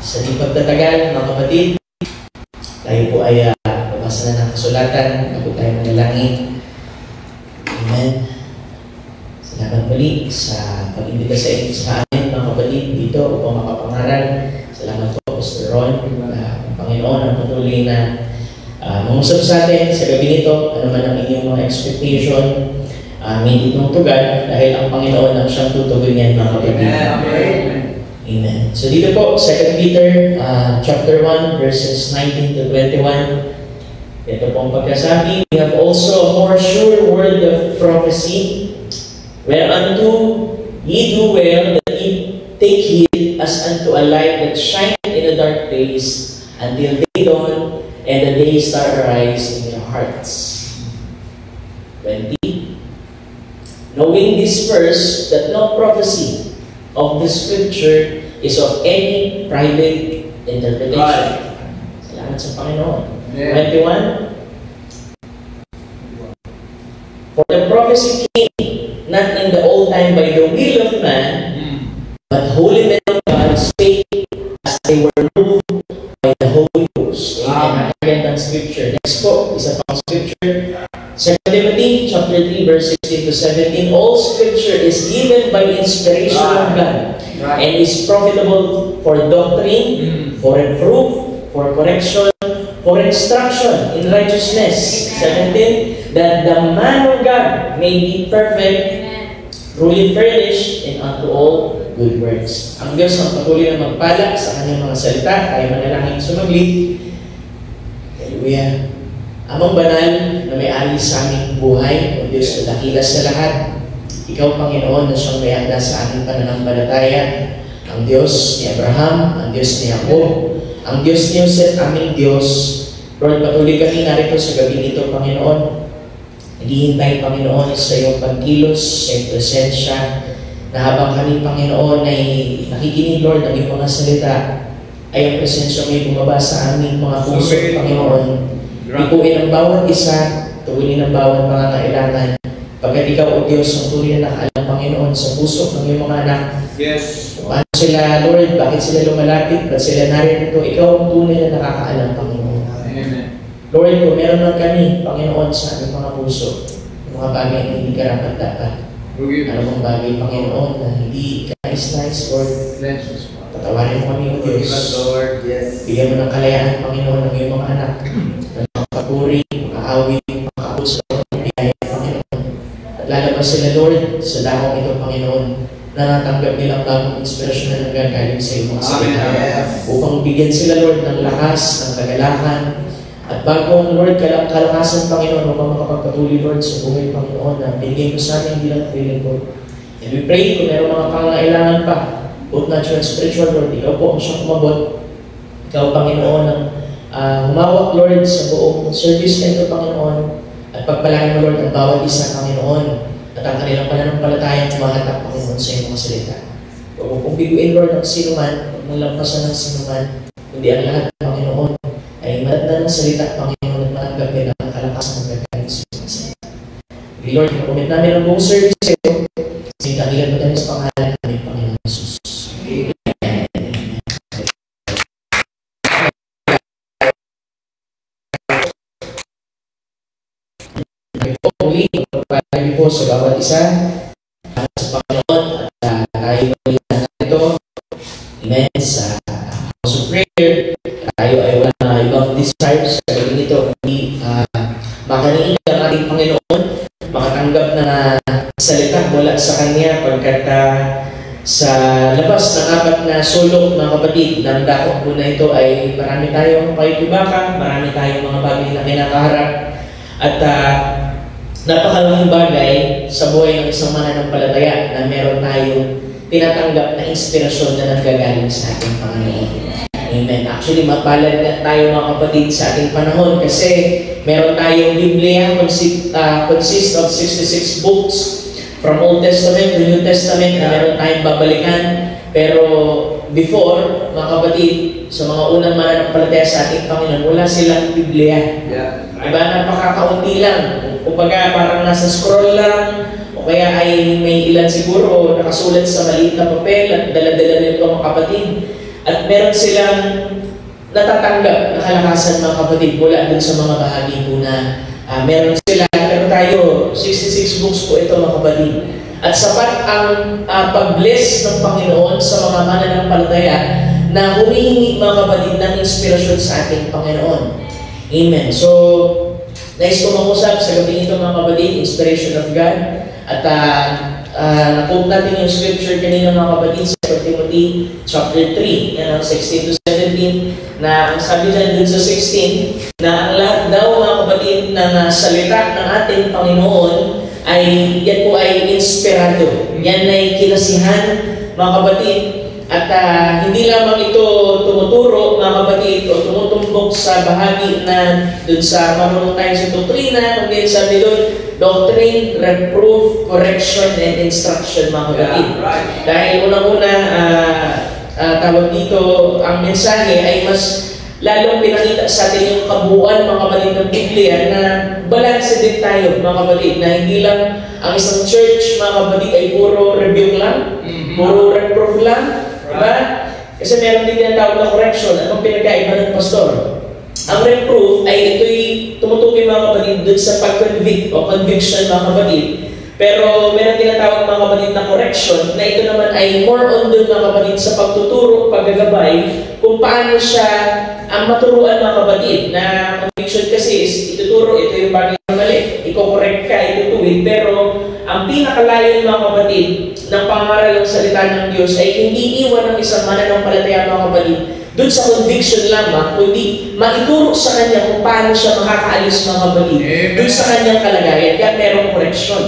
Sa di pagtatagal, mga kapatid, tayo po ay babasa na ng kasulatan, bago tayo manalangin. Amen. Salamat muli sa pag-imbita sa amin, mga kapatid, dito upang makapangaral. Salamat po, Pastor Ron, Panginoon, ang patuloy na mangusap sa atin sa gabi nito, ano man ang inyong mga expectation, hindi itong tugan, dahil ang Panginoon ang siyang tutugon yan, mga kapatid. Amen. Amen. So dito po, 2 Peter chapter 1, verses 19 to 21. Ito po ang pagkasabi, we have also a more sure word of prophecy, whereunto ye do well that ye take heed as unto a light that shine in a dark place, until day dawn and the day star arise in your hearts. 20. Knowing this first, that no prophecy of the Scripture is of any private interpretation. Salamat sa Panginoon. 21. For the prophecy came not in the old time by the will of man, but holy men of God spake as they were moved by the Holy Ghost. Amen. Ang Scripture. Next po, isa pang Scripture. 2 Timothy chapter 3, verse 16 to 17. All Scripture is given by inspiration of God, and is profitable for doctrine, for reproof, for correction, for instruction in righteousness. 17. That the man of God may be perfect, truly furnished, and unto all good works. Ang Diyos ang patuloy na magpala sa kanyang mga salita. Tayo manalangin sumaglit. Hallelujah. Amang banal na may-ari sa aming buhay, o Diyos na dakila sa lahat, Ikaw, Panginoon, na siyang mayanda sa aming pananampalataya, ang Diyos ni Abraham, ang Diyos ni Jacob, ang Diyos ni Joseph, aming Diyos. Lord, patuloy kami narito sa gabi nito, Panginoon. Naghihintay, Panginoon, sa iyong pagkilos, sa iyong presensya, na habang kami, Panginoon, ay nakikinig, Lord, ng iyong mga salita, ay ang presensya may bumaba sa aming mga puso, Panginoon. Ipuin ang bawat isa, tuwinin ang bawat mga kailangan, pagkat Ikaw, O Diyos, ang tunay na nakaalam, Panginoon, sa puso ng iyong mga anak. Yes. Paano sila, Lord, bakit sila lumalapit, ba't sila narito? Ikaw ang tunay na nakakaalam, Panginoon. Amen. Lord, kung meron lang kami, Panginoon, sa aming mga puso, mga bagay na hindi karapat-dapat. Ano bang bagay, Panginoon, na hindi nais-nais, Lord, patawarin mo kami, O Diyos. Bigyan mo ng kalayaan, Panginoon, ng iyong mga anak, na makapuri, makaawin, makausap, biyaya, Panginoon. At lalabas sila, Lord, sa dakong ito, Panginoon, na natanggap nilang bagong inspirasyon na nanggagaling sa iyong mga salita. Upang bigyan sila, Lord, ng lakas, ng kagalakan, at bagong, Lord, kalakasan, Panginoon, upang makapagpatuloy, Lord, sa buhay, Panginoon, na binigay mo sa amin bilang lingkod. And we pray kung meron mga pangangailangan pa, both natural and spiritual, Lord, Ikaw po ang siyang kumabot. Ikaw, Panginoon, ang humawak, Lord, sa buong service na ito, Panginoon, at pagpalain mo, Lord, ang bawat isa, Panginoon, at ang kanilang pananampalatayang kumahatak, Panginoon, sa iyong mga salita. Huwag mo pong biguin, Lord, ang sinuman, huwag mong lampasan ng sinuman, kundi ang lahat, Panginoon, ay matanda ng salita, Panginoon, at matanggap nila ang kalakasan ng gagaling sa iyong salita. Lord, nakomit namin ang buong service sa iyo, sinitahilan mo tayo sa pangalan namin, Panginoon Jesus. Muli, pagpapalagi po sa bawat isa sa Panginoon at tayo muli na ito. Amen. Sa house of prayer, tayo ay wala na ibang desires sa gabi nito. Hindi makaniin ang ating Panginoon, makatanggap na salita mula sa Kanya pagkat sa labas ng apat na sulok ng kapatid ng dakong po na ito ay marami tayong pakikibaka, marami tayong mga bagay na kinakaharap at napakalaking bagay sa buhay ng isang mananampalataya na meron tayong tinatanggap na inspirasyon na nanggagaling sa ating Panginoon. Amen. Actually, mapalad na tayo mga kapatid sa ating panahon kasi meron tayong Biblia consist of 66 books from Old Testament to New Testament na meron tayong babalikan. Pero before, mga kapatid, sa mga unang mananampalataya sa ating Panginoon, wala silang Biblia. Diba? Napakakaunti lang. Kumbaga, parang nasa scroll lang, o kaya ay may ilan siguro nakasulat sa maliit na papel at dala-dala nito mga kapatid. At meron silang natatanggap na kalakasan mga kapatid mula dun sa mga bahagi po na meron sila. Pero tayo, 66 books po ito mga kapatid. At sapat ang pag-bless ng Panginoon sa mga mananampalataya na humihingi mga kapatid ng inspirasyon sa ating Panginoon. Amen. So, nais ko mag-usap sa gabi ito mga kapatid, inspiration of God. At na-quote natin yung scripture kanina mga kapatid sa 2 Timothy chapter 3, yan ang 16 to 17, na ang sabi dyan dun sa 16, na ang lahat daw mga kapatid ng salita ng ating Panginoon ay, yan po ay inspirado. Yan ay kinasihan mga kapatid. At hindi lamang ito tumuturo mga kapatid o tumutumbok sa bahagi na dun sa marunong tayo sa doktrina, kundi sabi doon, doctrine, reproof, correction, and instruction mga kapatid. Yeah, right. Dahil unang-una, tawag dito, ang mensahe ay mas lalong pinakita sa atin yung kabuuan mga kapatid ng Biblia na balance din tayo mga kapatid, na hindi lang ang isang church mga kapatid ay puro rebuke lang, puro reproof lang. Diba? Kasi meron din yung tawag na correction. Anong pinagkaiba ng pastor? Ang reproof ay ito'y tumutukoy mga kapatid dun sa pag-convict o conviction mga kapatid. Pero meron din ang tawag mga kapatid na correction na ito naman ay more on dun mga kapatid sa pagtuturo, paggagabay kung paano siya ang maturuan mga kapatid. Na conviction kasi is ituturo, ito yung bagay na mali. Iko-correct ka, itutuwid. Pero ang pinakalayo mga kapatid ng pangaral ng salita ng Diyos ay hindi iwan ng isang mananampalataya mga kapatid doon sa conviction lamang, kundi maituro sa kanya kung paano siya makakaalis mga kapatid doon sa kanyang kalagayan. Kaya merong correction.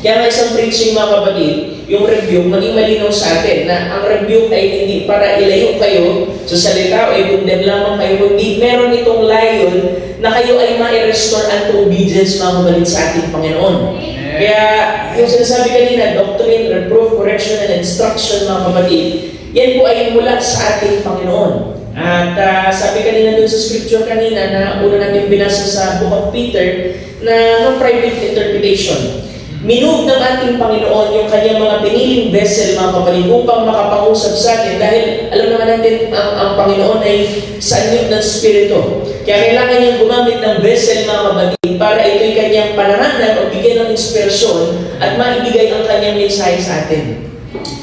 Kaya nga isang preaching mga kapatid, yung rebuke, maging malinaw sa atin na ang rebuke ay hindi para ilayo kayo sa salita o i-condemn lamang kayo, kundi meron itong layon na kayo ay ma-restore unto obedience mga kapatid sa ating Panginoon. Kaya yung sinasabi kanina, doctrine, reproof, correction, and instruction mga kapatid, yan po ay mula sa ating Panginoon. At sabi kanina dun sa scripture kanina na una natin binasa sa Book of Peter na no private interpretation. Minove ng ating Panginoon yung kanyang mga piniling vessel mga kapatid upang makapangusap sa atin dahil alam naman natin ang Panginoon ay sa anyo ng Espiritu. Kaya kailangan niyang gumamit ng vessel mga kapatid para ito'y kanyang pananganan o bigyan ng inspirasyon at maibigay ang kanyang mensahe sa atin.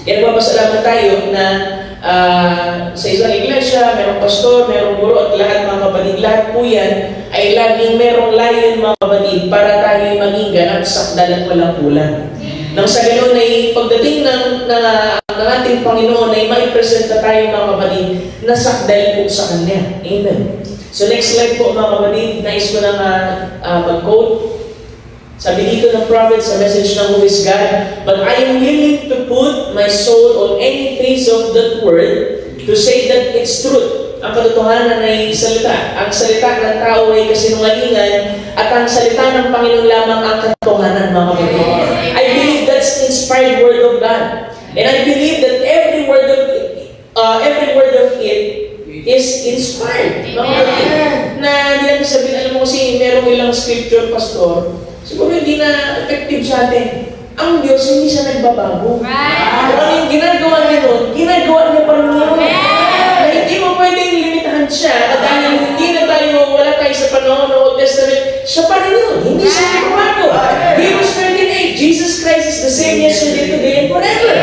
Kaya nagpapasalamat tayo na sa isang iglesia, merong pastor, merong guro at lahat mga kapatid, lahat po yan ay laging merong layon mga kapatid para tayo maging ganap, sakdal at walang kulang. Nang sa ganoon ay pagdating ng ating Panginoon ay may presenta tayo mga kapatid na sakdal po sa Kanya. Amen. So next slide po mga kapatid, nais ko lang mag-quote. Sabi dito ng prophet sa message ng Who is God, "But I am willing to put my soul on any face of that word to say that it's truth." Ang katotohanan ay salita. Ang salita ng tao ay kasinungalingan at ang salita ng Panginoon lamang ang katotohanan mga kapatid. I believe that's the inspired word of God. And I believe that every word of it is inspired. Mga kapatid. Na diyan sabihin, alam mo kasi merong ilang scripture, pastor, siguro hindi na effective sa atin. Ang Diyos, hindi siya nagbabago. Kung ano yung ginagawa niya doon, ginagawa niya pa rin yun. Na hindi mo pwedeng limitahan siya. At dahil hindi na tayo, wala tayo sa panahon ng Old Testament, siya pa rin yun. Hindi siya nagbabago. Hebrews 13:8, Jesus Christ is the same yesterday, today, and forever.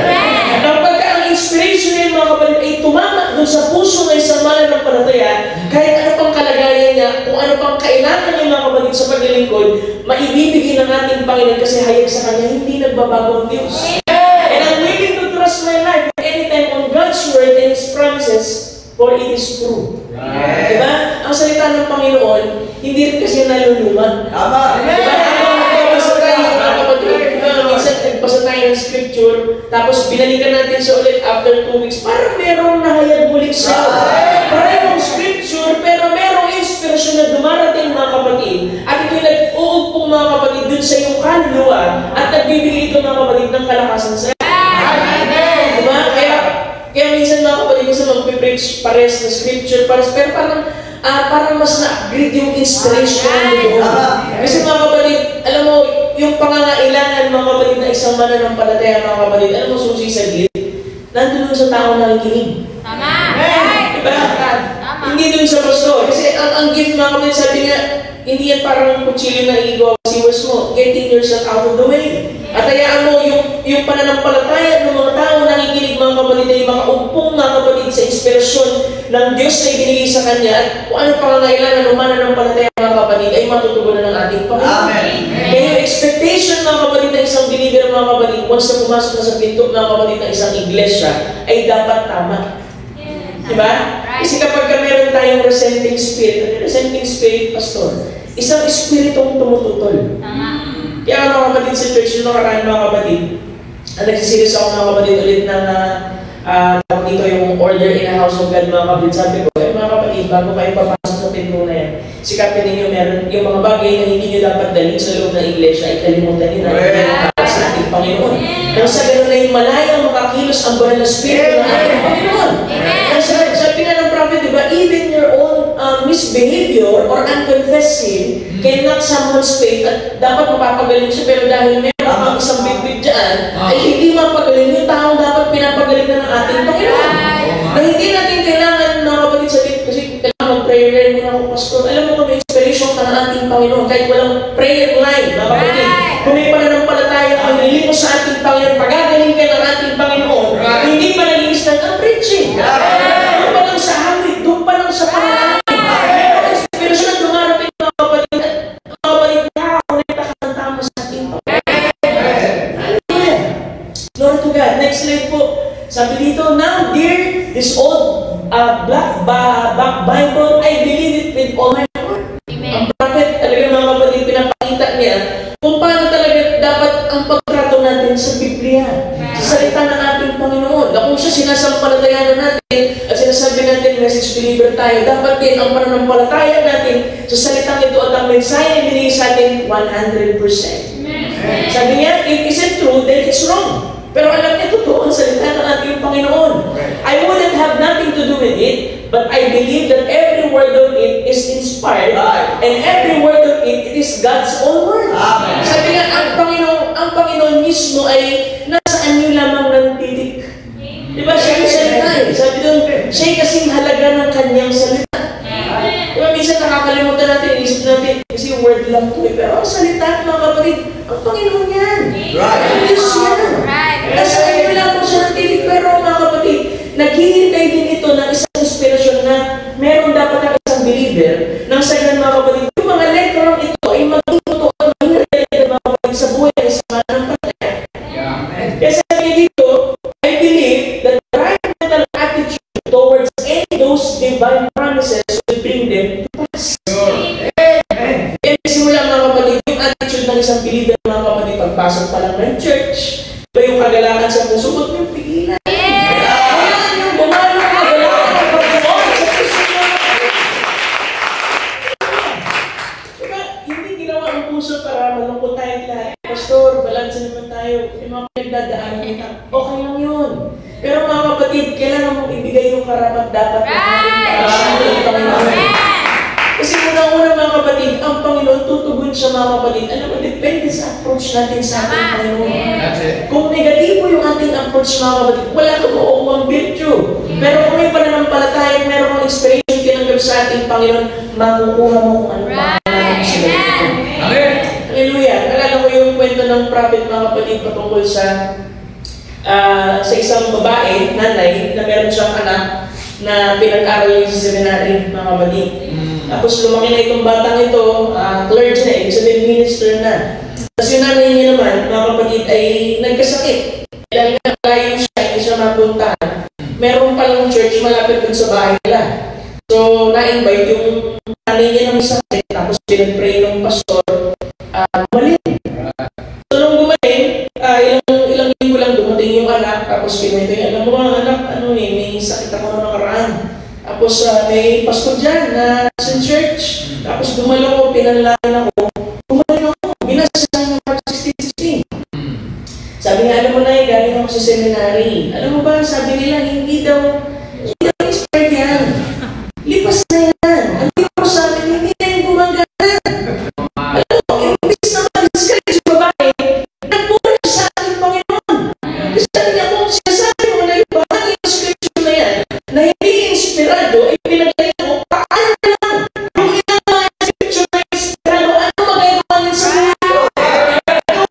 Kapag ang inspiration niya mga kapatid ay tumama doon sa puso ng isang mananampalataya, kahit ano pang kalagayan niya, kung ano pang kailangan niya mga kapatid sa paglilingkod, maibibigay ng ating Panginoon kasi hayag sa Kanya, hindi nagbabago ang Diyos. And I'm willing to trust my life anytime on God's word and His promises, for it is true. Diba? Ang salita ng Panginoon, hindi rin kasi nalulungan. Diba? Nagbabasa tayo, mga kapatid, minsan nagbasa tayo ng scripture, tapos binalikan natin siya ulit after 2 weeks, parang merong nahayag muli siya. Parang scripture, pero merong inspirasyon na dumarating mga kapatid, at ito'y nag-uugpong mga kapatid dun sa iyong kaluluwa, at nagbibigay ito mga kapatid ng kalakasan sa iyo. Diba? Kaya minsan mga kapatid, minsan mag-preach pares na scripture, pero parang mas na-upgrade yung inspiration ng doon. Kasi mga kapatid, alam mo, yung pangangailangan mga kapatid na isang mananampalataya mga kapatid, alam mo susi sa gilid, nandun sa tao na nakikinig. Diba? Hindi dun sa pastor. Kasi ang gift mga kapatid, sabi nga, hindi yan parang kutsilyo na i-siwas mo. Getting yourself out of the way. At hayaan mo yung pananampalataya ng mga tao nakikinig mga kapatid ay mga upong mga kapatid sa inspirasyon ng Diyos na ibinigay sa Kanya at kung ano pangangailangan ng mananampalataya mga kapatid ay matutugunan ng ating Panginoon. Kaya yung expectation mga kapatid ng isang believer mga kapatid once na pumasok na sa pinto mga kapatid ng isang iglesia ay dapat tama. Diba? Kasi kapag meron tayong resenting spirit, pastor, isang espiritong tumututol. Kaya mga kapatid sa church, yung nakaraan mga kapatid, nagsisiris ako mga kapatid ulit ng dito yung order in a house of God mga kapatid. Sabi ko, mga kapatid, bago kayo papasok sa pinto na yan, sikapin ninyo meron yung mga bagay na hindi nyo dapat dalhin sa loob ng iglesia ay kalimutan nyo na sa ating Panginoon. Nang sa ganun na yung malayang makakilos ang banal na spirito ng ating Panginoon. Sabi nga ng prophet, diba, even your own misbehavior or unconfessed sin can knock someone's faith at dapat mapapagaling siya, pero dahil meron akong isang big dyan, ay hindi mapagaling yung taong dapat pinapagaling na ng ating Panginoon. Na hindi natin kailangan mga kapatid sabihin, kasi kailangan mag-prayer muna ako, pastor. Alam mo kung may inspiration ka ng ating Panginoon, kahit walang prayer line, mga kapatid. Kung may pananampalataya ang nilin mo sa ating Panginoon, pagagaling ka ng ating Panginoon, hindi pa nag-iis ng preaching. Doon pa lang sa hawit, doon pa lang sa pananampalataya. Inspiration na dumarapin mga kapatid, konekta ka ng tama sa ating Panginoon. Glory to God. Next slide po. Sabi dito, now dear, this old black Bible, I believe it with all my heart. Ang prophet, talaga mga kapatid, pinapakita niya kung paano talaga dapat ang pagtrato natin sa Biblia, sa salita ng ating Panginoon. Na kung siya sinasampalatayanan natin at sinasabi natin, message believer tayo, dapat din ang pananampalataya natin sa salitang ito at ang mensahe na binigay sa atin 100%. Sabi niya, if it's true, then it's wrong. Pero alam niya, totoo ang salita ng ating Panginoon. I wouldn't have nothing to do with it, but I believe that every word of it is inspired, and every word of it is God's own word. Sabi nga, ang Panginoon mismo ay nasa anyo lamang ng titik. Diba? Siya yung salita eh. Sabi doon, siya kasing halaga ng kanyang salita. Diba? Minsan nakakalimutan natin, inisip natin, kasi word lang ito eh. Pero ang salita, mga kapatid, ang Panginoon yan. Ang Diyos yan. Nasa kayo lang po siya ng titig, pero mga kapatid, naghihintay din ito ng isang inspirasyon na meron dapat ang isang believer nang sa ganun mga kapatid. Yung mga letrong ito ay maging totoo at maging related mga kapatid sa buhay ng isang mananampalataya. Kaya sabi dito, I believe that the right mental attitude towards any of those divine promises will bring them to pass. Kaya simula mga kapatid, yung attitude ng isang believer mga kapatid, pagpasok pa lang ng church, ba yung kagalakan sa puso, huwag yung pigilan. Kailangan yung bumalo, kagalakan ng pagbuong sa puso mo. Diba, hindi ginawa ang puso para malungkot tayo lahat. Pastor, balansin naman tayo. Yung mga pinagdadaan kita, okay lang yun. Pero mga kapatid, kailangan mong ibigay yung karapat dapat na ating Panginoon. Kasi unang-una mga kapatid, ang Panginoon tutugon siya mga kapatid. Alam mo, depende sa approach natin sa ating Panginoon. Kung negatibo yung ating approach mga kapatid, wala ka makukuha virtue. Pero kung may pananampalataya, meron kang inspiration tinanggap sa ating Panginoon, makukuha mo kung ano pa sila ito. Hallelujah. Nalala ko yung kwento ng prophet mga kapatid patungkol sa isang babae, nanay, na meron siyang anak na pinag-aral niya sa seminary mga kapatid. Tapos lumaki na itong batang ito, clergy na, ibig sabihin minister na. Tapos yung nanay niya naman, mga kapatid, ay nagkasakit. Dahil nga layo siya, hindi siya mapuntahan. Meron palang church malapit dun sa bahay nila. So, na-invite yung nanay niya ng sakit, tapos pinag-pray ng pastor, gumaling. So, nung gumaling, ilang linggo lang dumating yung anak, tapos pinito niya, alam mo mga anak, may sakit ako na nakaraan. Tapos may pastor dyan na sa church. Tapos gumalaw ko, pinanlayan ako. Gumaling ako, binasasahan ng Mark 16:16. Sabi nga, alam mo na, galing ako sa seminary. Alam mo ba, sabi nila, hindi daw inspired yan. Lipas na yan. Ang tipo sa amin, hindi na yung gumagana. Alam mo, imbis na mag-discourage yung babae, nagpura siya sa ating Panginoon. Kasi sabi niya, kung sinasabi mo na yung bahagi ng scripture na yan, na hindi inspirado, ay pinagaling mo, paano na lang? Yung ilang mga scripture na inspirado, ano magagawa niyan sa mundo?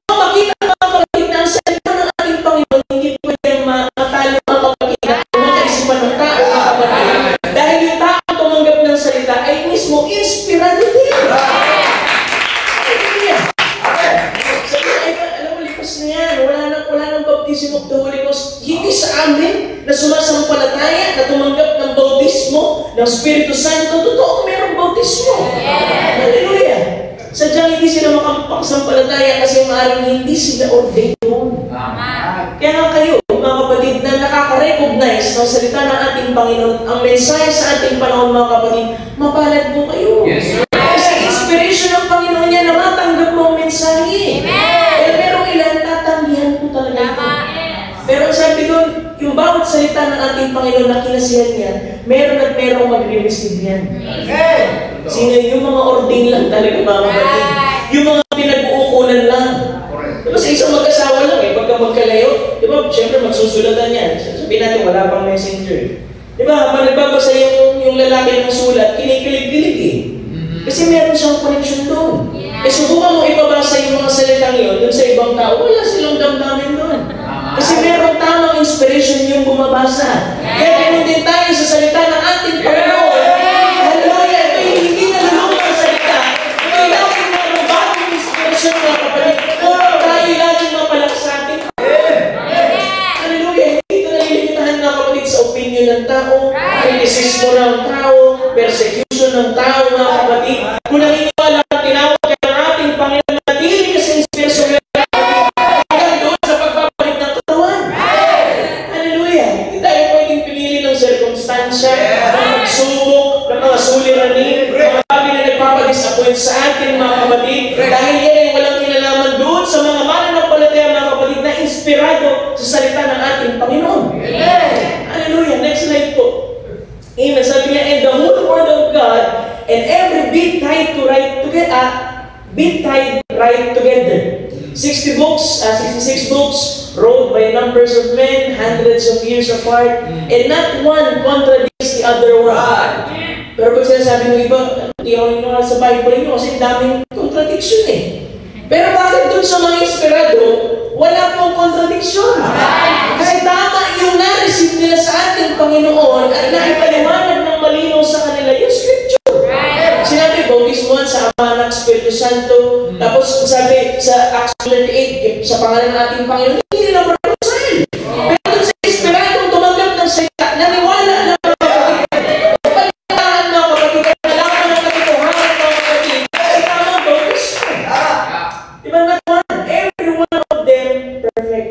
Kung makita mga kapatid na ang salita ng ating Panginoon, hindi pwede matalo mga kapatid na mga kaisipan ng tao, mga kapatid. Dahil yung tao tumanggap ng salita ay mismo inspirado din. Wala nang baptism of the Holy Ghost. Hindi sa amin na sumasampalataya na tumanggap ng bautismo ng Espiritu Santo. Totoo, mayroong bautismo. Hallelujah. Sadyang hindi sila makapagsampalataya kasi maaaring hindi sila ordained noon. Kaya nga kayo, mga kapatid, na nakaka-recognize ng salita ng ating Panginoon, ang mensahe sa ating panahon, mga kapatid, mapalad po kayo. Yes. Kasi inspiration ng Panginoon yan na matanggap mo ang mensahe. Pero merong ilan, tatanggihan po talaga ito. Pero sabi doon, yung bawat salita ng ating Panginoon na kinasihan niya, meron at merong mag-receive yan. Sino yung mga ordained lang talaga, mga kapatid? Yung mga pinag-uukulan lang. Diba sa isang mag-asawa lang pagka magkalayo, diba, siyempre magsusulatan yan. Sabihin natin, wala pang messenger. Diba, habang nagbabasa yung lalaki ng sulat, kinikilig-kilig Kasi meron siyang connection doon. Subukan mo ipabasa yung mga salitang yun doon sa ibang tao, wala silang damdamin doon. Kasi meron tamang inspiration yung bumabasa. Kaya ganun din tayo sa salita ng ating Panginoon. Hallelujah! Ito yung hindi nalulungan ang salita. Ito yung natin mga bagong inspiration, mga kapatid. Kung tayo laging mapalak sa atin. Hallelujah! Hindi ito nalilimitahan, mga kapatid, sa opinion ng tao, kritisismo ng tao, persecution ng tao, mga kapatid. Kung naniniwala ang tinawag kaya ng ating Panginoon na natili kasi inspiration hanggang doon sa pagbabalik ng katawan. Hallelujah! Hindi tayo pwedeng pinili ng circumstansya, ng pagsubok, ng mga suliranin, mga bagay na nagpapadisappoint sa atin, mga kapatid, dahil yan ay walang kinalaman doon sa mga mananampalataya, mga kapatid, na inspirado sa salita ng ating Panginoon. Hallelujah! Next slide po. Amen. Sabi niya, and the whole word of God and every bit tied right together. 60 books, 66 books, wrote by numbers of men, hundreds of years apart, and not one contradicts the other one. Pero pag sinasabi ng iba, hindi ako nyo sa Bible nyo kasi daming contradiction Pero bakit dun sa mga inspirado, wala pong contradiction? Kasi tama yung na-receive nila sa ating Panginoon at naipaliwanag ng malinaw sa kanila yung scripture. Sinabi, bautismuhan sa Ama, Anak, Espiritu Santo. Tapos sabi sa Acts 38, sa pangalan ng ating Panginoon, hindi nila prophesy. Pero dun sa inspiradong tumanggap ng salita, naniwala na mga kapatid. Palitaan mga kapatid, kailangan ng katotohanan mga kapatid. Kasi tamang bautismo. Diba not one? Every one of them perfect.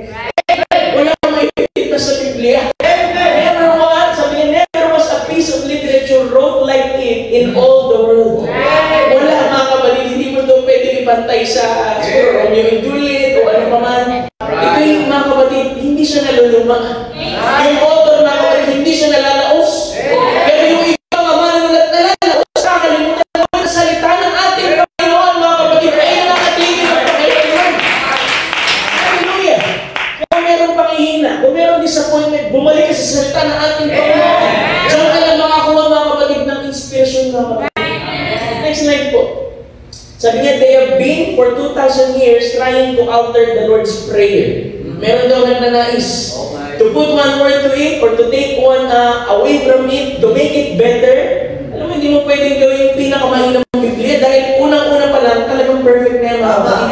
Wala kang maipipita sa Biblia. Never was, sabi niya, never was a piece of literature wrote like it in all the world. Wala mga kapatid, hindi mo ito pwede ipantay sa Romeo and Juliet o ano pa man. Ito yung mga kapatid, hindi siya naluluma. Yung author mga kapatid, hindi siya nalalaos. Pero yung ibang amanulat nalalaos, kakalimutan mo ang salita ng ating Panginoon, mga kapatid, ay nakatigil ng Panginoon. Hallelujah! Kung meron pangihina, kung meron disappointment, bumalik ka sa salita ng ating Panginoon. Diyan ka lang makakuha, mga kapatid, ng inspiration, mga kapatid. Next slide po. Sabi niya, they have been for 2,000 years trying to alter the Lord's Prayer. Meron daw nagnanais. To put one word to it or to take one away from it, to make it better. Alam mo, hindi mo pwedeng gawin yung pinakamahinang Biblia dahil unang-una pa lang talagang perfect na yung mga kapatid.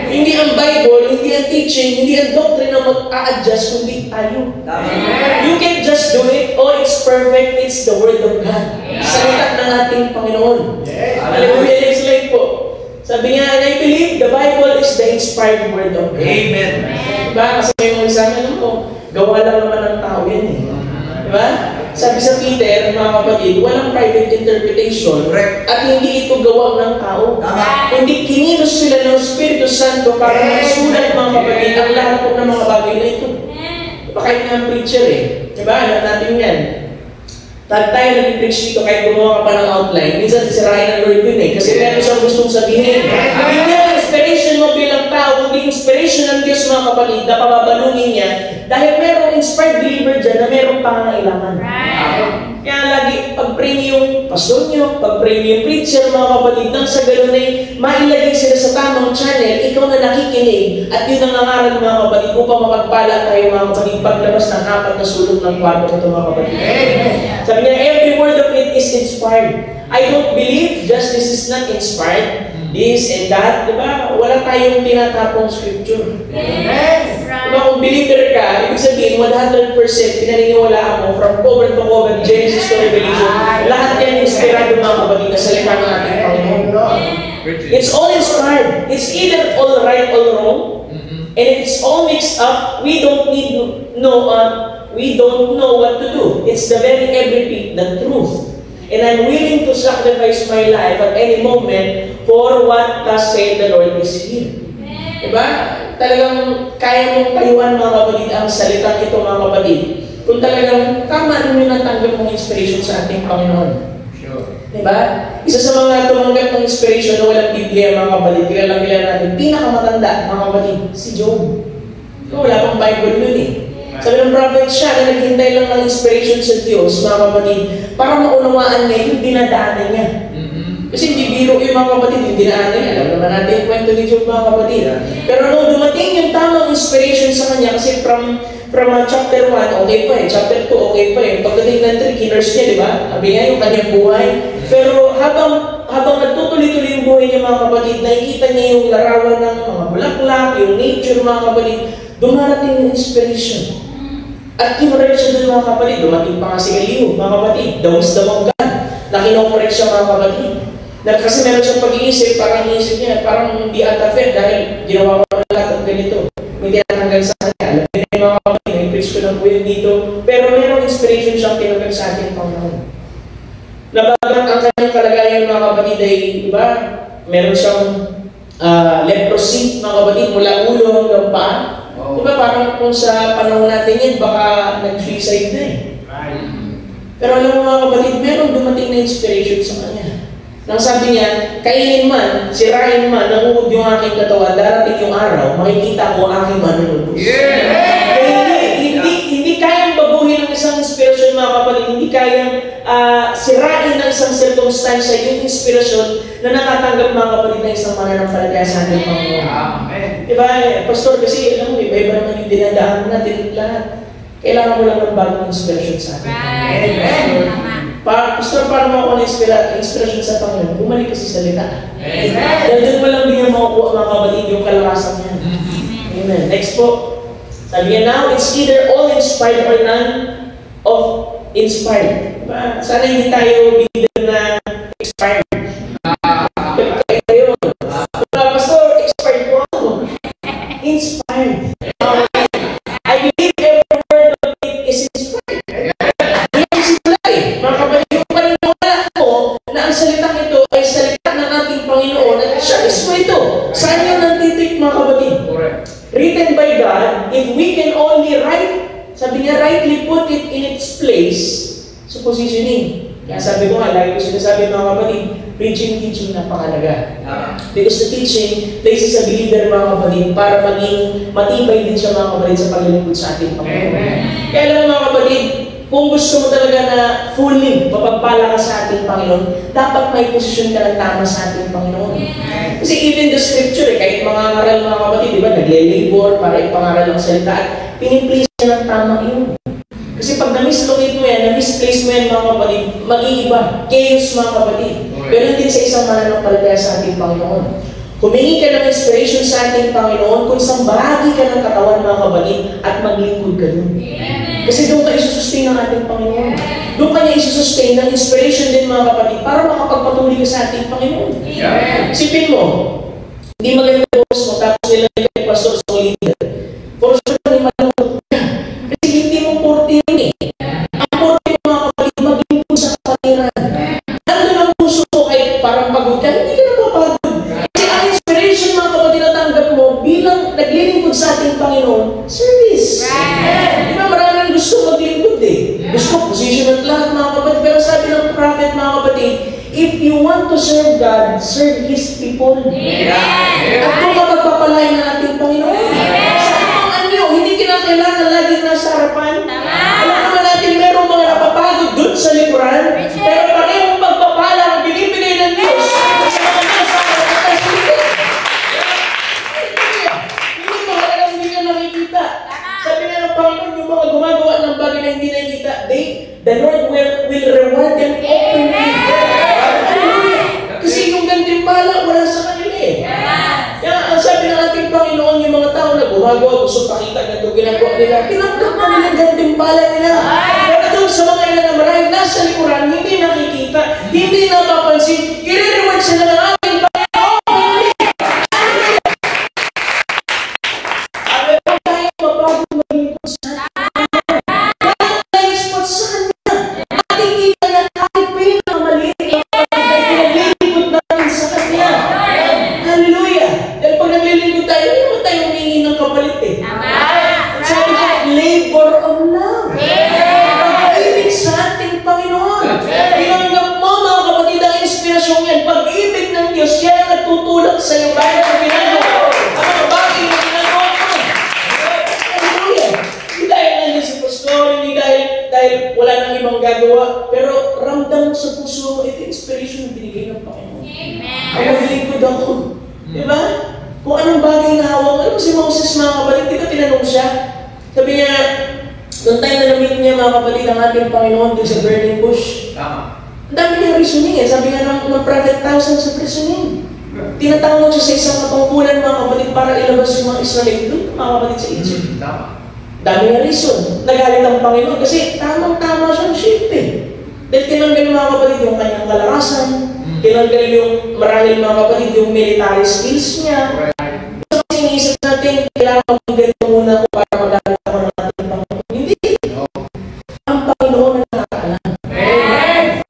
Hindi ang Bible, hindi ang teaching, hindi ang doctrine na mag-a-adjust, kundi tayo. You can't just do it. Oh, it's perfect. It's the Word of God. Salita ng ating Panginoon. Hallelujah. Next slide po. Sabi niya, and I believe the Bible is the inspired Word of God. Amen. Diba? Kasi may mga isang gawa lang naman ng tao yan Diba? Sabi sa Peter, mga kapatid, walang private interpretation at hindi ito gawa ng tao. Kundi kinilos sila ng Espiritu Santo para masulat, mga kapatid, ang lahat po ng mga bagay na ito. Diba kahit nga preacher Diba? Alam natin yan. Tag tayo nag-preach dito kahit gumawa ka pa ng outline. Minsan sisirain ng Lord yun kasi meron siyang gustong sabihin. Hindi ang inspiration mo bilang tao, kundi inspiration ng Diyos, mga kapatid, na pababalungin niya dahil merong inspired believer dyan na merong pangangailangan. Kaya lagi, pag-pray niyo yung pastor niyo, pag-pray niyo yung preacher, mga kapatid, nang sa ganun ay mailagay sila sa tamang channel, ikaw na nakikinig, at yun ang nangaral mga kapatid, upang mapagpala tayo mga kapatid, paglabas ng apat na sulok ng kwarto ito mga kapatid. Sabi niya, every word of it is inspired. I don't believe just this is not inspired. This and that, di ba? Wala tayong tinatapong scripture. Yes. Diba, kung believer ka, ibig sabihin, 100% pinaniniwalaan mo from cover to cover, Genesis to Revelation, lahat yan inspirado mga kapatid na salita ng ating Panginoon. It's all inspired. It's either all right or wrong, and it's all mixed up. We don't know what to do. It's the very everything, the truth. And I'm willing to sacrifice my life at any moment for what thus said the Lord is here. Diba? Talagang kaya mong payuhan mga kapatid ang salitang ito mga kapatid. Kung talagang tama nyo natanggap mong inspiration sa ating Panginoon. Sure. Diba? Isa sa mga tumanggap ng inspiration na walang Biblia mga kapatid, kilala natin, pinakamatanda mga kapatid, si Job. Wala pang Bible nun eh. Sabi ng prophet siya na naghintay lang ng inspiration sa Diyos, mga kapatid, para maunawaan niya yung dinadaanan niya. Kasi hindi biro yung mga kapatid, yung dinaanan niya. Alam naman natin yung kwento ni Job, mga kapatid. Pero nung dumating yung tamang inspiration sa kanya, kasi from chapter 1, okay pa eh. Chapter 2, okay pa eh. Pagdating ng 3, kinurse niya, di ba? Sabi niya yung kanyang buhay. Pero habang nagtutuloy-tuloy yung buhay niya, mga kapatid, nakikita niya yung larawan ng mga bulaklak, yung nature, mga kapatid, dumarating yung inspiration. At kinurek siya doon mga kapatid, dumating pa nga si Elihu, mga kapatid, dawang God, na kinokorek siya mga kapatid. Kasi meron siyang pag-iisip, parang iisip niya, parang hindi ata-fair dahil ginawa ko na lahat ng ganito. May tinatanggal sa kanya. Alam niyo yung mga kapatid, na-impress ko ng buhay dito, pero mayroong inspiration siyang tinagag sa ating Panginoon. Nabagat ang kanyang kalagayan mga kapatid ay, di ba, meron siyang leprosy mga kapatid, mula ulo hanggang paa. Diba parang kung sa panahon natin yan, baka nag-suicide na eh. Pero alam mo mga kapatid, merong dumating na inspiration sa kanya. Nang sabi niya, kainin man, sirain man, nanguhod yung aking katawan, darating yung araw, makikita ko ang aking manunubos. Hindi kayang baguhin ng isang inspiration mga kapatid, hindi kayang sirain ng isang circumstansya yung inspirasyon na nakatanggap mga kapatid na isang mananampalataya sa ating Panginoon. Amen. Diba, Pastor, kasi alam mo, iba-iba naman yung dinadaan natin lahat. Kailangan mo lang ng bagong inspiration sa atin. Amen. Pastor, paano mo ako na-inspiration sa Panginoon? Bumalik ka sa salita. Amen. Dahil doon mo lang bigyan makukuha mga kapatid yung kalakasan niya. Amen. Next po. Sabi niya, now it's either all inspired or none of inspired. Diba? Sana hindi tayo bigyan na expired. Pastor, expired po ako. Inspired. I believe every word of it is inspired. Hindi sila eh. Mga kapatid, yung paniniwala ko na ang salitang ito ay salita ng ating Panginoon at siya mismo ito. Saan yung nantitik mga kapatid? Written by God, if we can only sabi niya, rightly put it in its place, so positioning. Kaya sabi ko nga, lagi ko sinasabi mga kapatid, preaching, teaching napakalaga. Because the teaching places a believer mga kapatid para maging matibay din siya mga kapatid sa paglilingkod sa ating Panginoon. Kaya lang mga kapatid, kung gusto mo talaga na fully mapagpala ka sa ating Panginoon, dapat may posisyon ka ng tama sa ating Panginoon. Kasi even the scripture, kahit mga ngaral mga kapatid, di ba, nagle-labor para ipangaral ang salita at piniplace niya ng tama yun. Kasi pag na-mislocate mo yan, na-misplace mo yan mga kapatid, mag-iiba, chaos mga kapatid. Pero din sa isang mananampalataya sa ating Panginoon. Humingi ka ng inspiration sa ating Panginoon kung isang bahagi ka ng katawan mga kapatid at maglingkod ka dun. Kasi doon ka isusustain ng ating Panginoon. Doon ka niya isusustain ng inspiration din mga kapatid para makapagpatuloy ka sa ating Panginoon. Isipin mo, hindi maganda boss mo tapos nilagay yung pastor sa leader. For sure, hindi malungkot ka. Kasi hindi mo 40 yun eh. Ang 40 mga kapatid, maglingkod sa kapatiran. Nandun ang puso mo kahit parang pagod ka, hindi ka na mapagod. Kasi ang inspiration mga kapatid na tanggap mo bilang naglilingkod sa ating Panginoon, service. Di ba maraming gusto maglingkod eh. Gusto position at lahat mga kapatid. Pero sabi ng prophet mga kapatid, if you want to serve God, serve His people. At kung mapagpapalain ng ating Panginoon, sa anong anyo, hindi kinakailangan laging nasa harapan. Alam naman natin, merong mga napapagod doon sa likuran. Hindi napapansin, i-reward sila ng ating Panginoon. Sabi ko tayo, mabago maglingkod sa atin. Walang blind spot sa Kanya. Makikita na kahit pinakamaliit ang pinaglilingkod natin sa Kanya. Hallelujah! Dahil pag naglilingkod tayo, hindi naman tayo humingi ng kapalit eh. Sabi ko, labor of love. Pag-ibig sa ating Panginoon. Tinanggap mo, mga kapatid, ang inspirasyon yan. Pag-ibig ng Diyos, yan ang nagtutulak sa iyo. Bakit ang ginagawa? Ang mga bagay na ginagawa mo. Hallelujah! Hindi dahil nandiyan si pastor, hindi dahil wala nang ibang gagawa. Pero ramdam mo sa puso mo, ito yung inspiration na binigay ng Panginoon. Ang maglingkod ako. Diba? Kung anong bagay na hawak, alam mo si Moses, mga kapatid, di ba tinanong siya? Sabi niya, noong time na na-meet niya, mga kapatid, ang ating Panginoon din sa burning bush. Ang dami niyang reasoning eh. Sabi nga ng Prophet Thousands of reasoning. Tinatawag siya sa isang katungkulan, mga kapatid, para ilabas yung mga Israelite doon, mga kapatid, sa Egypt. Dami nga reason. Nagalit ang Panginoon kasi tamang-tama siyang shape eh. Dahil tinanggal mga kapatid yung kanyang kalakasan, tinanggal yung marahil mga kapatid yung military skills niya. So kasi iniisip natin, kailangan mong ganito muna ako para magalit ako ng ating Panginoon. Hindi. Ang Panginoon na nakakaalam.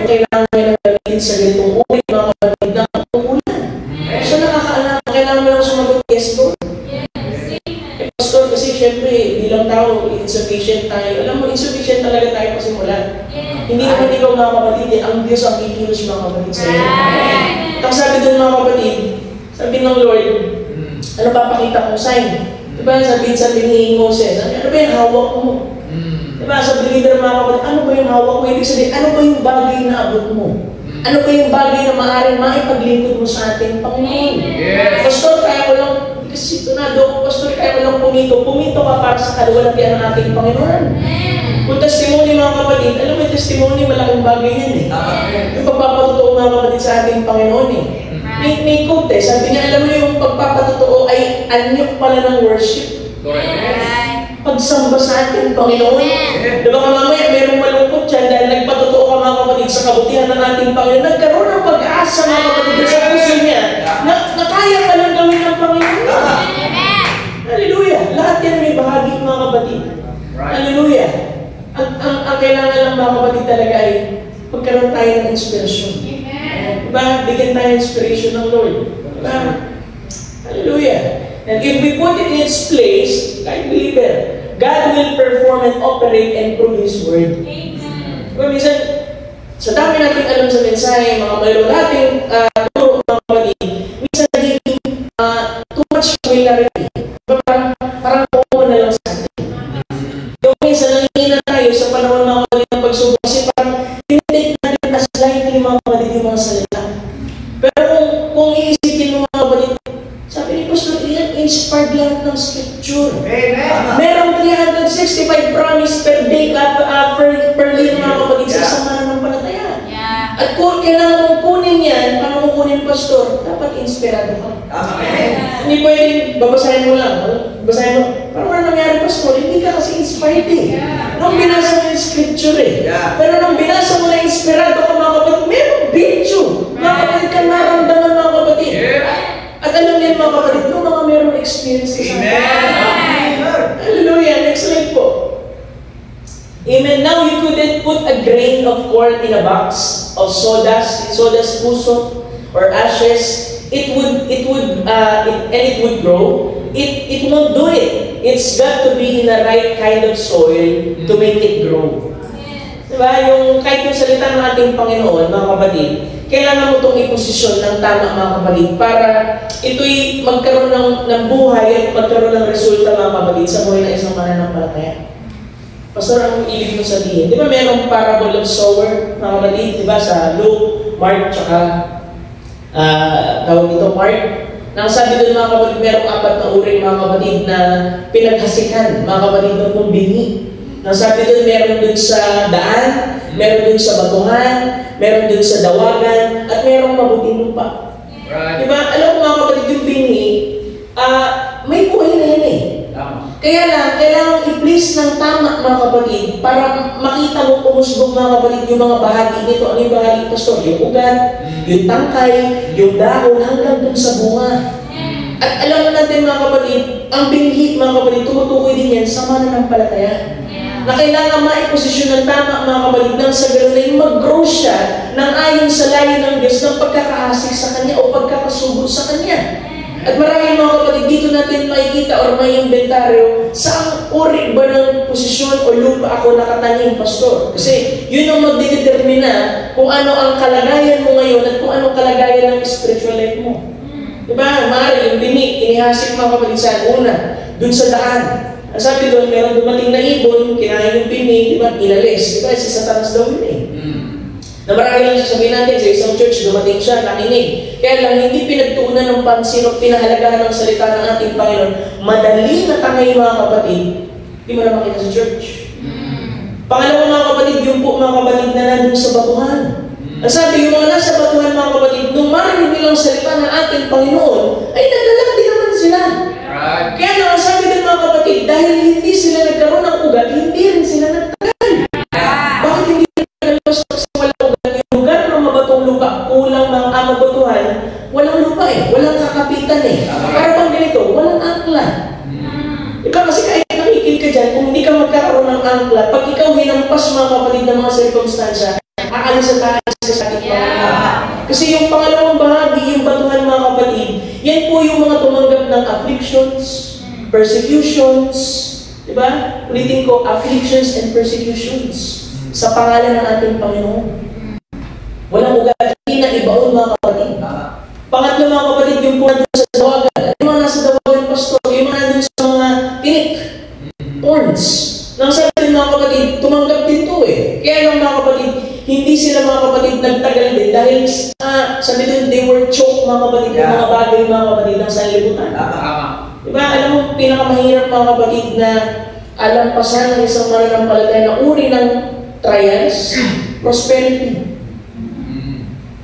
Kailangan ngayon ng gamitin sa ganitong uri, mga kapatid, na katungkulan. So nakakaalam, kailangan mo lang sumagot, yes Lord. Pastor, kasi syempre, bilang tao, insufficient tayo. Alam mo, insufficient talaga tayo pasimula. Hindi naman ikaw, mga kapatid, ang Diyos ang kikilos, mga kapatid, sa iyo. Tapos sabi doon, mga kapatid, sabi ng Lord, ano papakita kong sign? Diba, sabi ni Moses, ano ba yung hawak mo? Diba, sabi leader, mga kapatid, ano ba yung hawak mo? Ibig sabihin, ano ba yung bagay na abot mo? Ano ba yung bagay na maaaring maipaglingkod mo sa ating Panginoon? Pastor, kaya ko lang, kasi tunado ko, Pastor, kaya ko lang pumito ka para sa kaluwalhatian ng ating Panginoon. Kung testimony, mga kapatid, alam mo yung testimony, malaking bagay yan eh. Yung pagpapatotoo, mga kapatid, sa ating Panginoon eh. May quote eh, sabi niya, alam mo yung pagpapatotoo ay anyo pala ng worship. Pagsamba sa ating Panginoon. Diba ka mamaya, mayroong malungkot dyan dahil nagpatotoo ka, mga kapatid, sa kabutihan ng ating Panginoon. Nagkaroon ng pag-asa, mga kapatid, sa puso niya na kaya ka lang gawin ng Panginoon. Hallelujah! Lahat yan may bahagi, mga kapatid. Hallelujah! Ang kailangan lang, mga kapatid, talaga ay magkaroon tayo ng inspirasyon. Diba? Bigyan tayo ng inspiration ng Lord. Diba? Hallelujah! And if we put it in its place, like believer, God will perform and operate and prove His word. Diba, minsan, sa dami natin alam sa mensahe, mga mayroon natin turo, mga kapatid, minsan naging too much familiarity. Diba, parang common na lang sa atin. Yung minsan, nangihina tayo sa panahon, mga kapatid, ng pagsubok kasi parang tinitake natin as lightly, mga kapatid, yung mga salita. Pero kung iisipin mo, mga kapatid, sabi ni Pastor Ian, inspired lahat ng scripture. Amen. Merong 365 promise per day per year, mga kapatid, sa isang mananampalataya. At kung kailangan mong kunin yan, paano mo kunin, Pastor? Dapat inspirado ka. Amen. Hindi pwedeng babasahin mo lang. Babasahin mo. Parang ano nangyari, Pastor? Hindi ka kasi inspired eh. Nung binasa mo yung scripture eh. Pero nung binasa mo na inspirado ka, mga kapatid, merong video. Mga kapatid ka naramdaman, mga kapatid. At alam niyo, mga kapatid, nung mga merong experiences. Amen. Hallelujah. Next slide po. Amen. Now you couldn't put a grain of corn in a box of sawdust puso or ashes. It would grow. It won't do it. It's got to be in the right kind of soil to make it grow. Diba? Kahit yung salita ng ating Panginoon, mga kapatid, kailangan mo itong iposisyon ng tama, mga kapatid, para ito'y magkaroon ng buhay at magkaroon ng resulta, mga kapatid, sa buhay ng isang mananampalataya. Pastor, ang ibig mo sabihin? Di ba mayroong parable of sower, mga kapatid? Di ba sa Luke, Mark, tsaka tawag dito, Mark? Nang sabi doon, mga kapatid, mayroong 4 na uri, mga kapatid, na pinaghasikan, mga kapatid, ng kumbini. Nang sabi doon, meron doon sa daan, meron doon sa batuhan, meron doon sa dawagan, at merong mabuting lupa. Right. Diba? Alam mo, mga kapatid, yung binhi, may buhay na yan eh. Kaya lang, kailangan i-place ng tama mga kapatid para makita mo kumusbog mga kapatid yung mga bahagi nito. Ano yung bahagi, Pastor? Yung ugat, yung tangkay, yung dahon, hanggang dun sa bunga. At alam mo natin mga kapatid, ang binhi mga kapatid, tumutukoy din yan sa mananampalataya. Na kailangan maiposisyon ng tama mga kapatid nang sa gano'n na yung mag-grow siya nang ayon sa layo ng Diyos ng pagkakahasik sa Kanya o pagkakasubod sa Kanya. At maraming mga kapatid, dito natin makikita o may inventaryo saan uri ba ng posisyon o lupa ako nakatanim, Pastor. Kasi yun ang magdedetermina kung ano ang kalagayan mo ngayon at kung anong kalagayan ng spiritual life mo. Diba? Maaari yung bini, inihasik mga kapatid sa una, dun sa daan. Ang sabi doon, meron dumating na ibon, kinain yung bini, diba? Inalis. Diba? Si Satanas daw yun eh. Na marami lang sabihin natin, sa isang church, dumating siya, nakinig. Kaya lang, hindi pinagtuunan ng pansin o pinahalagahan ng salita ng ating Panginoon. Madali na tangay mga kapatid, hindi mo na makita sa church. Pangalawa mga kapatid, yung po mga kapatid na nandun sa batuhan. Ang sabi, yung mga nasa batuhan mga kapatid, nung marinig nilang salita ng ating Panginoon, ay naglalak din naman sila. Kaya lang, ang sabi din mga kapatid, dahil hindi sila nagkaroon ng ugat, hindi rin sila nagtagal. Bakit hindi nagkaroon sa walang ugat? Yung lugar ng mabatong lupa, kulang ng mabatuhan, walang lupa eh, walang kakapitan eh. Para bang ganito, walang angkla. Diba? Kasi kahit nakikil ka dyan, kung hindi ka magkakaroon ng angkla, pag ikaw hinampas mga kapatid ng mga sirkumstansya, aalis at aalis ka sa ating Panginoon. Kasi yung pangalawang bahagi, yung batuhan mga kapatid, yan po yung mga tumanggap ng afflictions, persecutions, diba? Ulitin ko, afflictions and persecutions sa pangalan ng ating Panginoon. Walang ugat, hindi na ibaon mga kapatid. Pangatlo mga kapatid, yung po nandun sa dawagan. Yung mga nasa dawagan, Pastor, yung mga nandun sa mga tinik, thorns. Nang sabi mga kapatid, tumanggap din to eh. Kaya lang mga kapatid, hindi sila mga kapatid nagtagal din dahil sabi din, they were choked mga kapatid ng mga bagay mga kapatid ng sanlibutan. Diba? Alam mo, pinakamahirap mga kapatid na alampasan ng isang mananampalataya na uri ng trials, prosperity.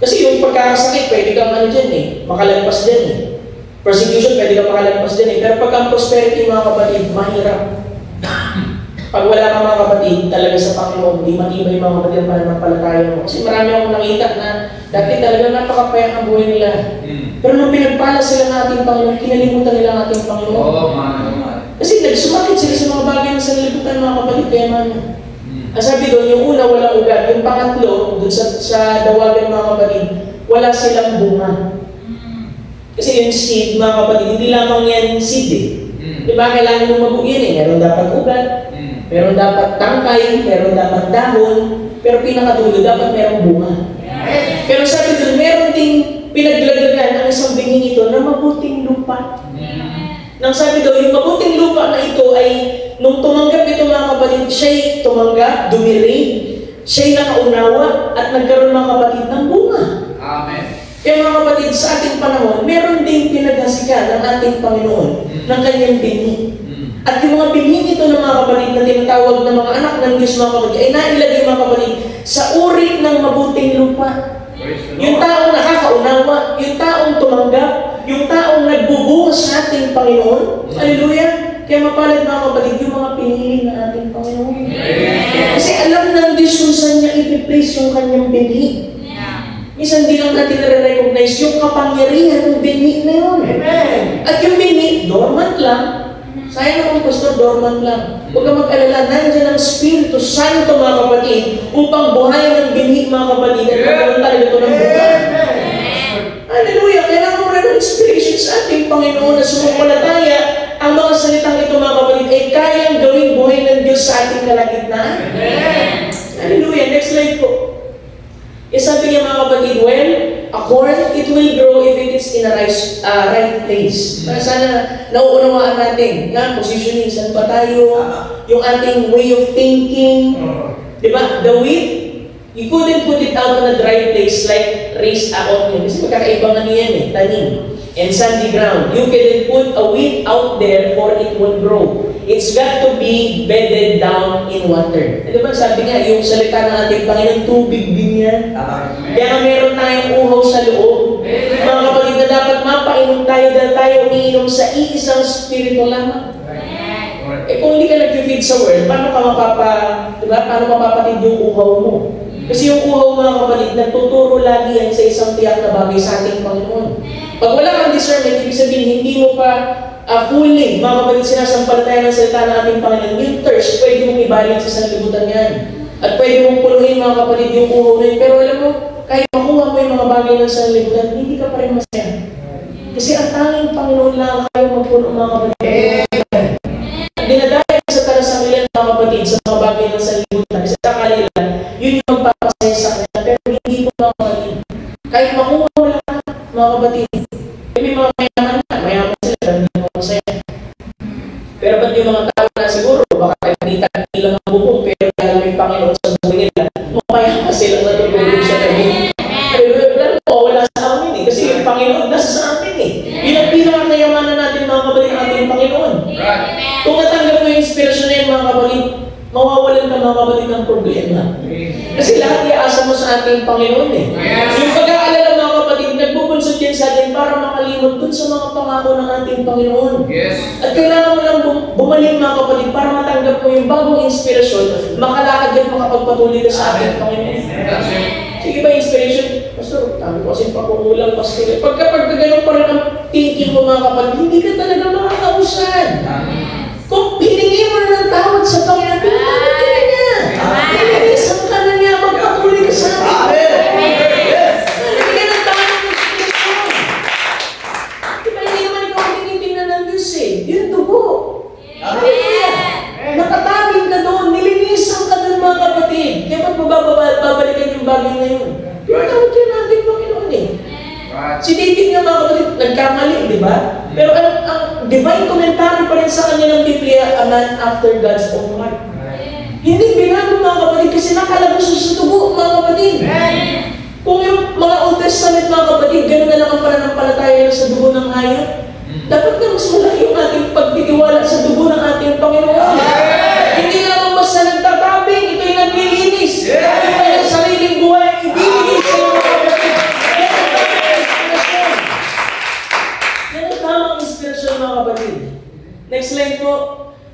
Kasi yung pagkakasakit, pwede kang ano dyan eh, makalagpas dyan eh. Persecution, pwede kang makalagpas dyan eh. Pero pag ang prosperity mga kapatid, mahirap. Pag wala ka mga kapatid, talaga sa Panginoon, di matibay mga kapatid ang pananampalataya mo. Kasi marami akong nakita na dati talaga napakapayak ang buhay nila. Pero nung pinagpala sila ng ating Panginoon, kinalimutan nila ang ating Panginoon. Kasi nagsumakit sila sa mga bagay na sa nalibutan mga kapatid, kaya man. Ang sabi doon, yung una walang ugat, yung pangatlo, doon sa dawagan mga kapatid, wala silang bunga. Kasi yung seed mga kapatid, hindi lamang yan seed eh. Diba? Kailangan lumabog yan eh. Meron dapat ugat, meron dapat tangkay, meron dapat dahon, pero pinakadulo dapat merong bunga. Pero sabi doon, meron ding pinaglaglagan ang isang bingin ito na mabuting lupa. Nang sabi doon, yung mabuting lupa na ito ay nung tumanggap ito mga kapatid, siya'y tumanggap, dumirig, siya'y nakaunawa at nagkaroon mga kapatid ng bunga. Amen. Kaya mga kapatid, sa ating panahon, meron ding pinaghasikan ng ating Panginoon ng kanyang binhi. At yung mga binhi nito ng mga kapatid na tinatawag ng mga anak ng Diyos mga kapatid, ay nailagay mga kapatid sa uri ng mabuting lupa. Yung taong nakakaunawa, yung taong tumanggap, yung taong nagbubunga sa ating Panginoon. Hallelujah! Kaya mapalad mga kapatid, yung mga pinili ng ating Panginoon. Kasi alam ng Diyos kung saan niya ipiplace yung kanyang binhi. Minsan di lang natin nare-recognize yung kapangyarihan ng binhi na yun. At yung binhi, dormant lang. Sayang naman, Pastor, dormant lang. Huwag ka mag-alala, nandiyan ang Espiritu Santo mga kapatid upang buhayin ng binhi mga kapatid at magkaroon talaga ito ng buhay. Hallelujah! Kailangan mo rin ng inspiration sa ating Panginoon na sumumpalataya ang mga salitang ito mga kapatid ay kayang gawing buhay ng Diyos sa ating kalagitnaan. Hallelujah! Next slide po. Sabi niya mga kapatid, well, a corn, it will grow if it is in a right place. Sana nauunawaan natin, nga, positioning, saan ba tayo, yung ating way of thinking. Diba? The wheat, you couldn't put it out on a dry place like raised out yun. Kasi magkakaibangan niyan eh, tanim. And sandy ground. You couldn't put a wheat out there for it will grow. It's got to be bedded down in water. Diba sabi nga, yung salita ng ating Panginoon, tubig din yan. Kaya meron tayong uhaw sa loob. Mga kapatid na dapat mapainom tayo dahil tayo umiinom sa iisang spirito lamang. kung hindi ka nag-feed sa word, paano mapapatid yung uhaw mo? Kasi yung uhaw, mga kapatid, nagtuturo lagi yan sa isang tiyak na bagay sa ating Panginoon. Pag wala kang discernment, ibig sabihin, hindi mo pa fully, mga kapatid, sinasampalataya ng salita ng ating Panginoon. Yung thirst, pwede mong ibalin sa sanlibutan yan. At pwede mong puluhin, mga kapatid, yung uhaw na yun. Pero alam mo, kahit makuha mo yung mga bagay ng sanlibutan, hindi ka pa rin masaya. Kasi ang tanging Panginoon lang kayo magpuno, mga kapatid. Dinadaya sa talasamilan, mga kapatid, sa mga bagay ng sanlibutan. Kasi akala nila, yun yung magpapasaya sa kanila. Pero hindi po, mga kapatid. Kahit makuha mo lahat, mga kapatid, may mga mayaman sila, hindi mo masaya. Pero ba't yung mga tao na siguro, baka nakita nila ng bubong, pero dahil may Panginoon sa buhay nila, mapayaman silang natutulog sa gabi. Pero wala sa amin eh, kasi yung Panginoon nasa sa amin eh. Yun ang pinakakayamanan natin, mga kapatid, ng ating Panginoon. Kung natanggap mo yung inspiration na yun, mga kapatid, mawawalan ka, mga kapatid, ng problema. Kasi lahat iasa mo sa ating Panginoon eh. Yung pag-aalala, mga kapatid, nagbubunsod yan sa atin para makalimot dun sa mga pangako ng ating Panginoon. At kailangan mo lang bumalik, mga kapatid, para matanggap mo yung bagong inspirasyon, makalakad yan, makapagpatuloy ka sa ating Panginoon. Sige ba inspiration? Pastor, kami ko kasi pakukulang, Pastor. Pagka ganun pa rin ang thinking mo, mga kapatid, hindi ka talaga makakausan. Kung hiningi mo na ng tawad sa Panginoon, pinatawad ka na niya. Pinilisan ka na niya, magpatuloy ka sa atin. Hindi ka ng tawad ng inspirasyon. Diba, hindi naman ikaw tinitingnan ng Diyos eh. Yun dugo. Nakatabig ka doon, nilinisan ka doon, mga kapatid. Kaya ba't babalikan yung bagay na yun? Pinatawad ka natin, Panginoon eh. Si David nga, mga kapatid, nagkamali, di ba? Pero ang divine commentary pa rin sa kanya ng Biblia, a man after God's own heart. Hindi binago, mga kapatid, kasi nakalabas sa dugo, mga kapatid. Kung yung mga Old Testament, mga kapatid, gano'n na lang ang pananampalataya nila sa dugo ng hayop, dapat na mas malaki yung ating pagtitiwala sa dugo ng ating Panginoon. Hindi naman basta nagtatabing, ito'y naglilinis. Ito yung sariling buhay, ibigis sa mga kapatid. Yan ang tamang inspirasyon, mga kapatid. Next line po,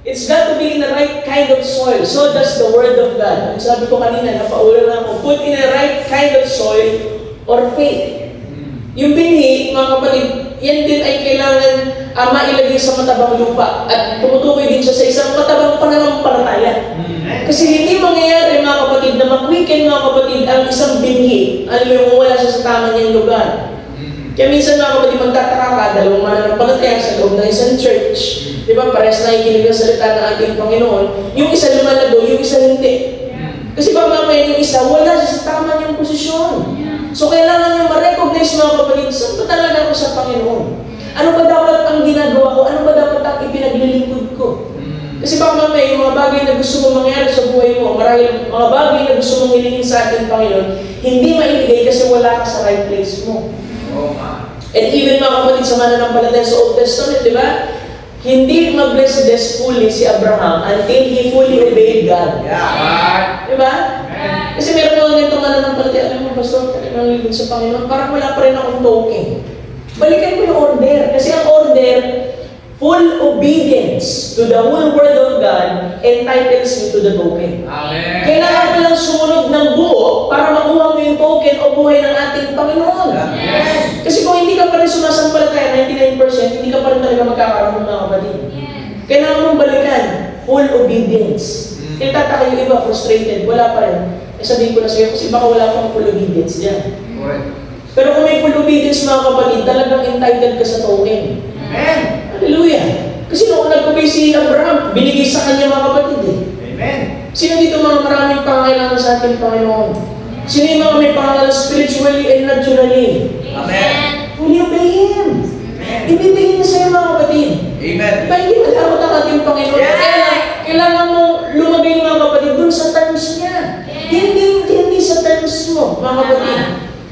it's got to be in the right kind of soil. So does the Word of God. Ang sabi ko kanina, napaulan na ako, put in the right kind of soil or faith. Yung binhi, mga kapatid, yan din ay kailangan mailagay sa matabang lupa at tumutukoy din siya sa isang matabang pananampalataya. Kasi hindi mangyayari, mga kapatid, na mag-weekend, mga kapatid, ang isang binhi, alam mo yung wala siya sa tama niyang lugar. Kaya minsan, mga kapatid, magtataka ka, dalawang mananampalataya sa loob ng isang church. Di ba, parehas nakikinig ang salita ng ating Panginoon. Yung isa lumalago, yung isa hindi. Kasi baka mamaya yung isa, wala siya sa tama niyang posisyon. So, kailangan nyo ma-recognize, mga kapatid, saan ba talaga ako sa Panginoon? Ano ba dapat ang ginagawa ko? Ano ba dapat ang ipinaglilingkod ko? Kasi baka mamaya, yung mga bagay na gusto mong mangyari sa buhay mo, marahil mga bagay na gusto mong hilingin sa ating Panginoon, hindi maibigay kasi wala ka sa right place mo. And even, mga kapatid, sa mananampalataya sa Old Testament, di ba? Hindi mag-bless fully si Abraham until he fully obeyed God. Di ba? Kasi meron mga ganitong mananampalataya, alam mo, Pastor, talagang lingkod sa Panginoon, parang wala pa rin akong token. Balikan mo yung order. Kasi ang order, full obedience to the whole Word of God entitles you to the token. Amen. Kailangan mo lang sumunod ng buo para makuha mo yung token o buhay ng ating Panginoon. Yes. Kasi kung hindi ka pa rin sumasampalataya, 99%, hindi ka pa rin talaga magkakaroon ng mga kapatid. Kailangan mong balikan, full obedience. Kaya tataka yung iba, frustrated, wala pa rin. Sabihin ko na sa'yo, kasi baka wala pang full obedience dyan. Pero kung may full obedience, mga kapatid, talagang entitled ka sa token. Amen. Hallelujah. Kasi noong nag-obey si Abraham, binigay sa kanya, mga kapatid eh. Amen. Sino dito mga maraming pangailangan sa ating Panginoon? Sino yung mga may pangailangan spiritually and naturally? Amen. Will you obey Him? Amen. Ibibigay niya sa'yo, mga kapatid. Amen. Diba hindi malamot ang ating Panginoon? Yeah. Kailangan mo lumagay, mga kapatid, dun sa terms niya. Hindi sa terms mo, mga kapatid.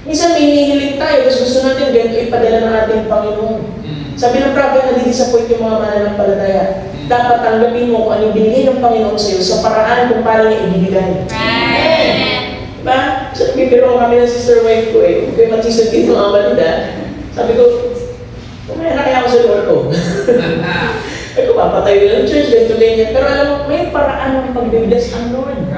Minsan may hinihiling tayo, kasi gusto natin ganito ipadala ng ating Panginoon. Sabi ng prophet na di-disappoint yung mga mananampalataya. Dapat tanggapin mo kung anong binigay ng Panginoon sa iyo sa paraan kung paano niya ibibigay. Diba? So, nagpipiro kami ng sister wife ko eh. Kung kayo matisod din mga kapatid, sabi ko, kumaya na kaya ako sa lugar ko. Ay, kung papatayo ng church, ganito ganyan. Pero alam mo, may paraan ng pag-bless ang Lord.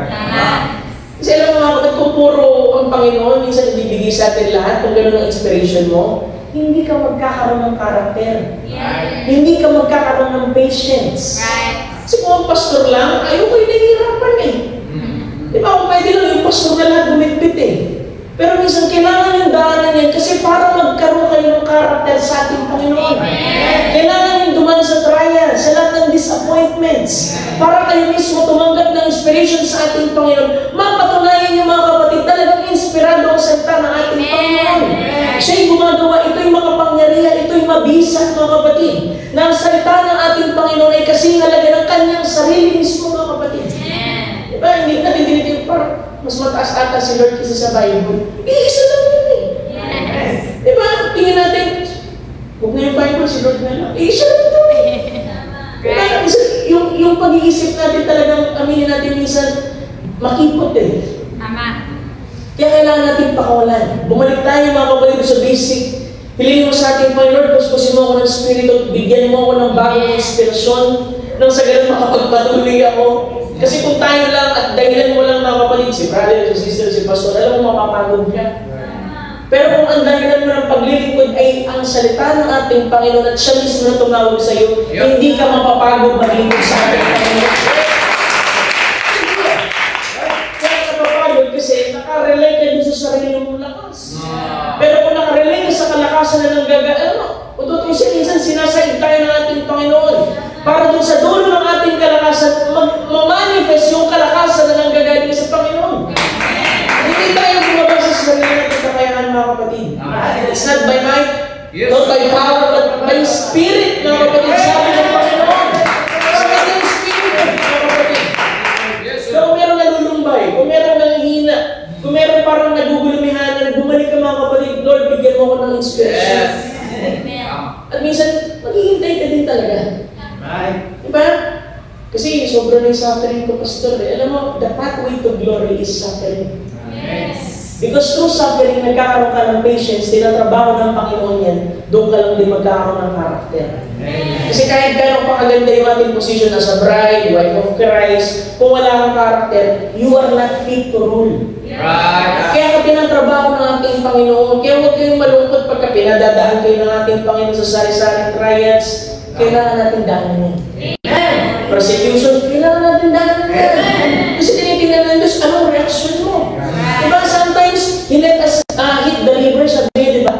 Kasi alam mo mga kapatid, kung puro ang Panginoon, minsan ibibigay sa atin lahat, kung gano'n ang inspiration mo, hindi ka magkakaroon ng karakter. Hindi ka magkakaroon ng patience. Kasi kung ang pastor lang, ayaw ko yung nahihirapan eh. Di ba, kung pwede lang yung pastor na lahat bumit-bit eh. Pero minsan kailangan yung daanan yan kasi para magkaroon kayo ng karakter sa ating Panginoon. Kailangan yung dumaan sa trial, sa lahat ng disappointments. Para kayo mismo tumanggap ng inspiration sa ating Panginoon. Mapatunayan yung mga kapatid, talagang inspirado ang salita ng ating Panginoon. Siya'y gumagawa, ito'y makapangyarihan, ito'y mabisa mga kapatid. Na ang salita ng ating Panginoon ay kasing halaga ng kanyang sarili mismo mga kapatid. Diba, hindi natin dinitin parang mas mataas ata si Lord kisa sa Bible. Isa lang yun eh. Diba, tingin natin, huwag na yung Bible, si Lord na lang. Isa lang ito eh. Diba, yung pag-iisip natin talagang, aminin natin minsan, makipot eh. Kaya kailangan natin pakawalan. Bumalik tayo mga kapatid sa basic. Hilingin mo sa ating Lord, puspusin mo ako ng Espiritu, bigyan mo ako ng bagong inspirasyon, nang sa ganun makapagpatuloy ako. Kasi kung tayo lang at dahilan mo lang mga kapatid, si brother, si sister, si pastor, alam mo mapapagod ka. Pero kung ang dahilan mo ng paglilingkod ay ang salita ng ating Panginoon at siya mismo na tumawag sa iyo, hindi ka mapapagod maglingkod sa ating Panginoon. Kaya napapagod kasi nakarelay ka dun sa sarili mong lakas. Pero kung nakarelay ka sa kalakasan na nanggaga, alam mo, ututong siya, minsan sinasaid tayo ng ating Panginoon. Para dun sa dulo ng ating kalakasan, ma-manifest yung kalakasan na nanggagaling sa Panginoon. Hindi tayo bumabas sa sarili natin kakayahan mga kapatid. It's not by might, not by power, but by Spirit mga kapatid. Sabi ng Panginoon. Sa ating Spirit mga kapatid. Kung meron nalulumbay, kung meron nanghihina, kung meron parang nagugulumihan, bumalik ka mga kapatid, Lord, bigyan mo ko ng inspiration. At minsan, maghihintay ka din talaga. Diba? Kasi sobra na yung suffering ko, pastor. Alam mo, the pathway to glory is suffering. Because through suffering, nagkakaroon ka ng patience, tinatrabaho ng Panginoon yan, doon ka lang din magkakaroon ng karakter. Kasi kahit gano'ng pakaganda yung ating position as a bride, wife of Christ, kung wala kang karakter, you are not fit to rule. Kaya ka tinatrabaho ng ating Panginoon. Kaya huwag kayong malungkot pagka pinadadaan kayo ng ating Panginoon sa sari-saring trials. Kailangan natin daanan yan. Persecution, kailangan natin daanan yan. Kasi tinitingnan ng Diyos, anong reaction mo? Diba, sometimes, he let us hit the river, sabi niya, diba?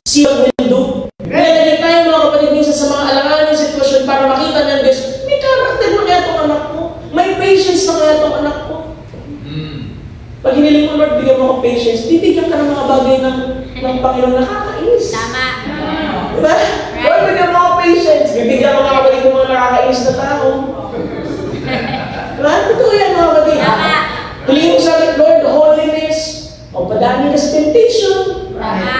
See what we'll do. Kaya naging tayo mga kapatid minsan sa mga alanganin sitwasyon para makita ng Diyos, may karakter na kaya itong anak ko. May patience na kaya itong anak ko. Pag hiniling mo, Lord, bigyan mo ako patience, bibigyan ka ng mga bagay ng Panginoon nakakainis. Tama. Diba? Lord, bigyan mo ako patience. Bibigyan ko mga kapatid ng mga nakakainis na tao. Diba? Totoo yan mga kapatid. Tama. Tuloy mo sa akin, Lord, holiness. O padami ka sa temptation. Tama.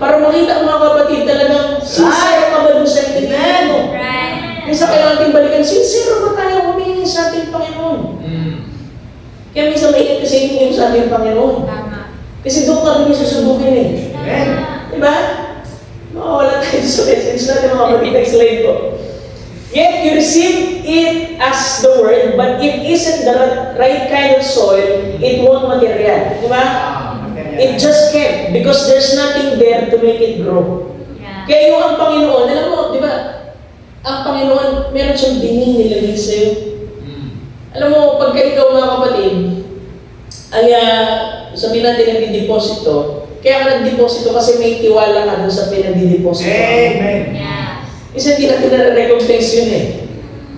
Para makita ang mga kapatid talagang sincere ka ba doon sa intindihan mo. Minsan kailangan natin balikan, sincere ba tayo humingi sa ating Panginoon? Kaya minsan mainit kasi hiningi sa ating Panginoon. Tama. Kasi doon ka rin susubukin eh. Diba? Wala tayo sa message natin mga kapatid. Next slide po. Yet you receive it as the word, but if it isn't the right kind of soil, it won't material. Diba? It just can't because there's nothing there to make it grow. Kaya yung ang Panginoon, alam mo, di ba? Ang Panginoon, meron siyang dining nilagay sa'yo. Alam mo, pagka ikaw mga kapatid, ay sabihin natin nagdi-deposito, kaya ka nag-deposito kasi may tiwala ka doon sa pinag-deposito. Amen. Isa hindi natin na-recognize yun eh.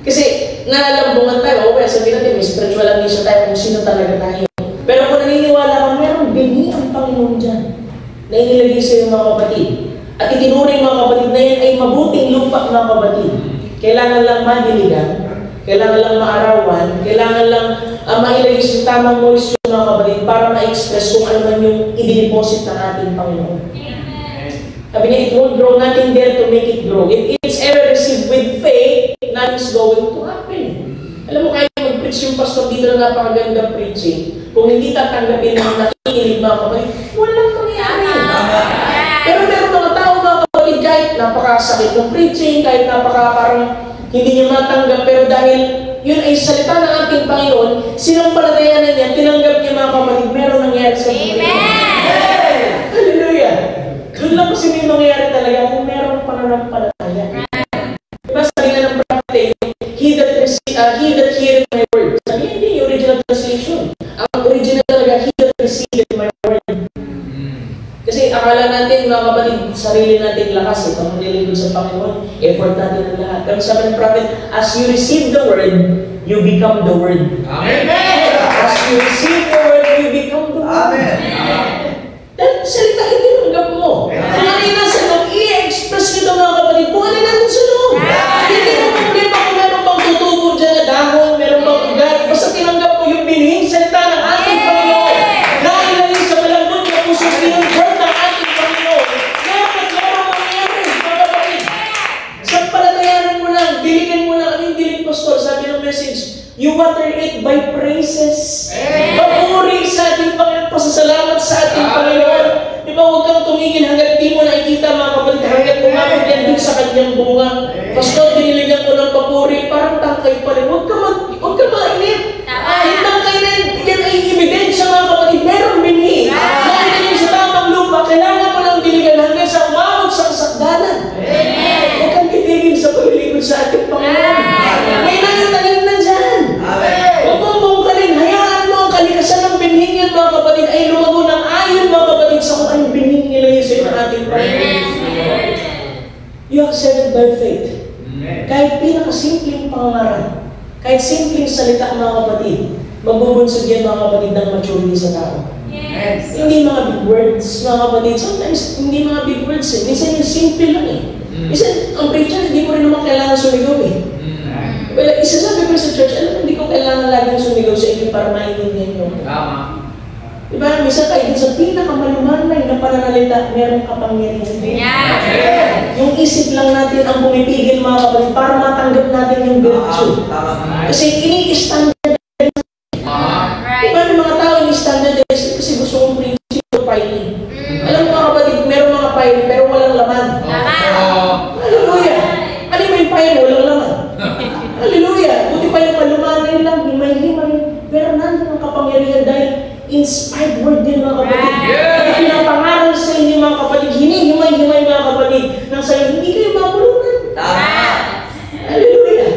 Kasi nalambungan tayo, okay, sabihin natin may spiritual amnesia tayo kung sino talaga tayo. Pero kung naniniwala ka, meron bini ang Panginoon dyan na inilagay sa iyo mga kapatid. At itinuring mga kapatid na yan ay mabuting lupa mga kapatid. Kailangan lang madiligan, kailangan lang maarawan, kailangan lang mailagay sa tamang moisture mga kapatid para ma-express kung ano man yung i-deposit ng ating Panginoon. Sabi niya, it won't grow, nothing there to make it grow. If it's ever received with faith, nothing's going to happen. Alam mo, kaya mag-preach yung pastor dito na napakaganda preaching. Kung hindi tatanggapin ng nakikinig mga kapatid, walang mangyayari. Pero meron mga tao mga kapatid, kahit napakasakit ng preaching, kahit parang hindi niya matanggap, pero dahil yun ay salita ng ating Panginoon, sinampalatayanan niya, tinanggap niya mga kapatid, meron nangyari sa buhay. Amen! Hallelujah! Doon lang kasi may mangyayari talaga kung meron pananampalataya. Diba sabi nga ng prophet, he that heareth my word. Sabi hindi yung original translation. Ang original talaga, he that receiveth my word. Kasi akala natin, mga kapatid, sarili natin lakas, itong nilingkod sa Panginoon, effort natin ang lahat. Pero sabi ng prophet, as you receive the word, you become the word. Amen! As you receive the word, you become the word. Amen! Dahil salita, hindi tinanggap mo. Kung ano yung nasa loob, i-express nito mga kapatid, kung ano yung nandun sa loob. Hindi mo problema kung meron bang tutubo dyan na dahon, meron bang ugat. Basta tinanggap mo yung binhing salita ng ating Panginoon. Nailalim sa malambot na puso, pinag-birth ng ating Panginoon. Meron at meron mangyayari, mga kapatid. Sampalatayanan mo lang, dilingin mo lang. Ano yung dilig, pastor? Sabi ng message, you water it by praises. Papuri sa ating Panginoon, pasasalamat sa ating Panginoon. Di ba, huwag kang tumingin hanggang di mo nakikita mga kapatid, hanggang umabot yan dun sa kanyang bunga. Pastor, diniligan ko ng papuri, parang tangkay pa rin. Huwag ka mainit. Yung tangkay na yan ay ebidensya mga kapatid, meron binhi. Dahil din sa tamang lupa, kailangan mo lang diligan hanggang sa umabot sa kasakdanan. Huwag kang titigil sa paglilikod sa ating Panginoon. May nangyatagal na dyan. Huwag mo bungkalin, hayaan mo ang kalikasan ng binhing yan mga kapatid ay lumago ng ayon mga kapatid sa kung anong binhing nila yun sa ating Panginoon. You accept by faith. Kahit pinakasimpleng pangaral, kahit simpleng salita mga kapatid, magbubunsod yan mga kapatid ng maturity sa tao. Hindi mga big words mga kapatid. Sometimes hindi mga big words eh. Minsan yung simple lang eh. Minsan ang preacher hindi mo rin naman kailangan sumigaw eh. Well, isasabi ko sa church, alam mo, hindi ko kailangan laging sumigaw sa inyo para maintindihan nyo. Diba? Minsan kahit sa pinakamalumanay na pananalita, meron kapangyarihan. Yung isip lang natin ang pumipigil mga kapatid para matanggap natin yung virtue. Kasi ini-standard. Diba yung mga tao ini-standardize kasi gusto kong principle filing. Alam mo mga kapatid, meron mga filing pero walang laman. Hallelujah! Ano yung filing? Walang laman. Hallelujah! Buti pa yung malumanay lang, himay-himay. Pero nandun ang kapangyarihan dahil inspired word din mga kapatid. Pinapangaral sa inyo mga kapatid, hinihimay-himay mga kapatid, nang sa'yo, hindi kayo mabulunan. Hallelujah!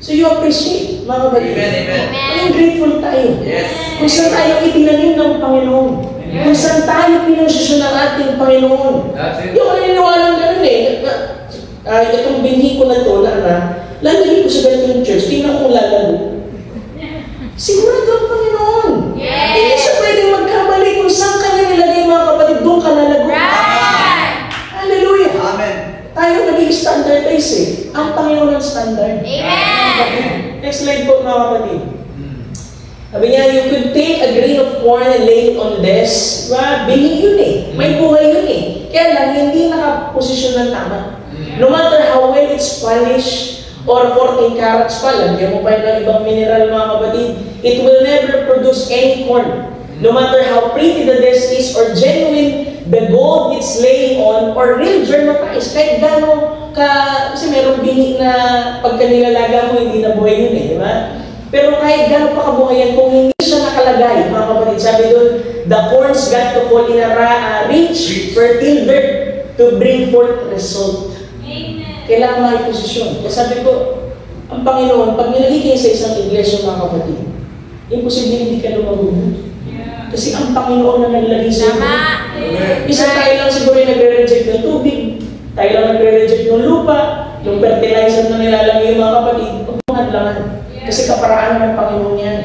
So you appreciate mga kapatid. Maging grateful tayo. Kung saan tayo itinanim ng Panginoon. Kung saan tayo pinasisyon ng ating Panginoon. Yung maniniwalang ganun eh. Itong binhi ko na ito na lalagay ko sa ganitong church, tingnan kong lalago. Sigurado ang Panginoon. Hindi siya pwedeng magkamali kung saan ka nilagay mga kapatid, doon ka lalago. Hallelujah. Amen. Tayo naging standardize eh. Ang Panginoon ang standard. Next slide po mga kapatid. Sabi niya, you could take a grain of corn and lay it on this. Binhi yun eh. May buhay yun eh. Kaya lang, hindi nakaposisyon ng tama. No matter how well it's polished, or 14 carats pa, lagyan mo pa yun ng ibang mineral mga kapatid, it will never produce any corn. No matter how pretty the desk is or genuine the gold it's laying on or real dermatitis, kahit gano'n ka, kasi meron binhi na pagka nilalaga mo, hindi na buhay yun eh, di ba? Pero kahit gano'n pa kabuhay yan, kung hindi siya nakalagay, mga kapatid, sabi doon, the corns got to fall in a rich, fertile dirt to bring forth result. Kailangan may posisyon. Kaya sabi ko, ang Panginoon, pag nilagay kayo sa isang iglesia mga kapatid, imposible hindi ka lumagunan. Kasi ang Panginoon na naglagay sa inyo. Isa tayo lang siguro yung nagre-reject ng tubig, tayo lang nagre-reject ng lupa, yung fertilizer na nilalagay yung mga kapatid, pagpungadlangan. Kasi kaparaan ng Panginoon yan.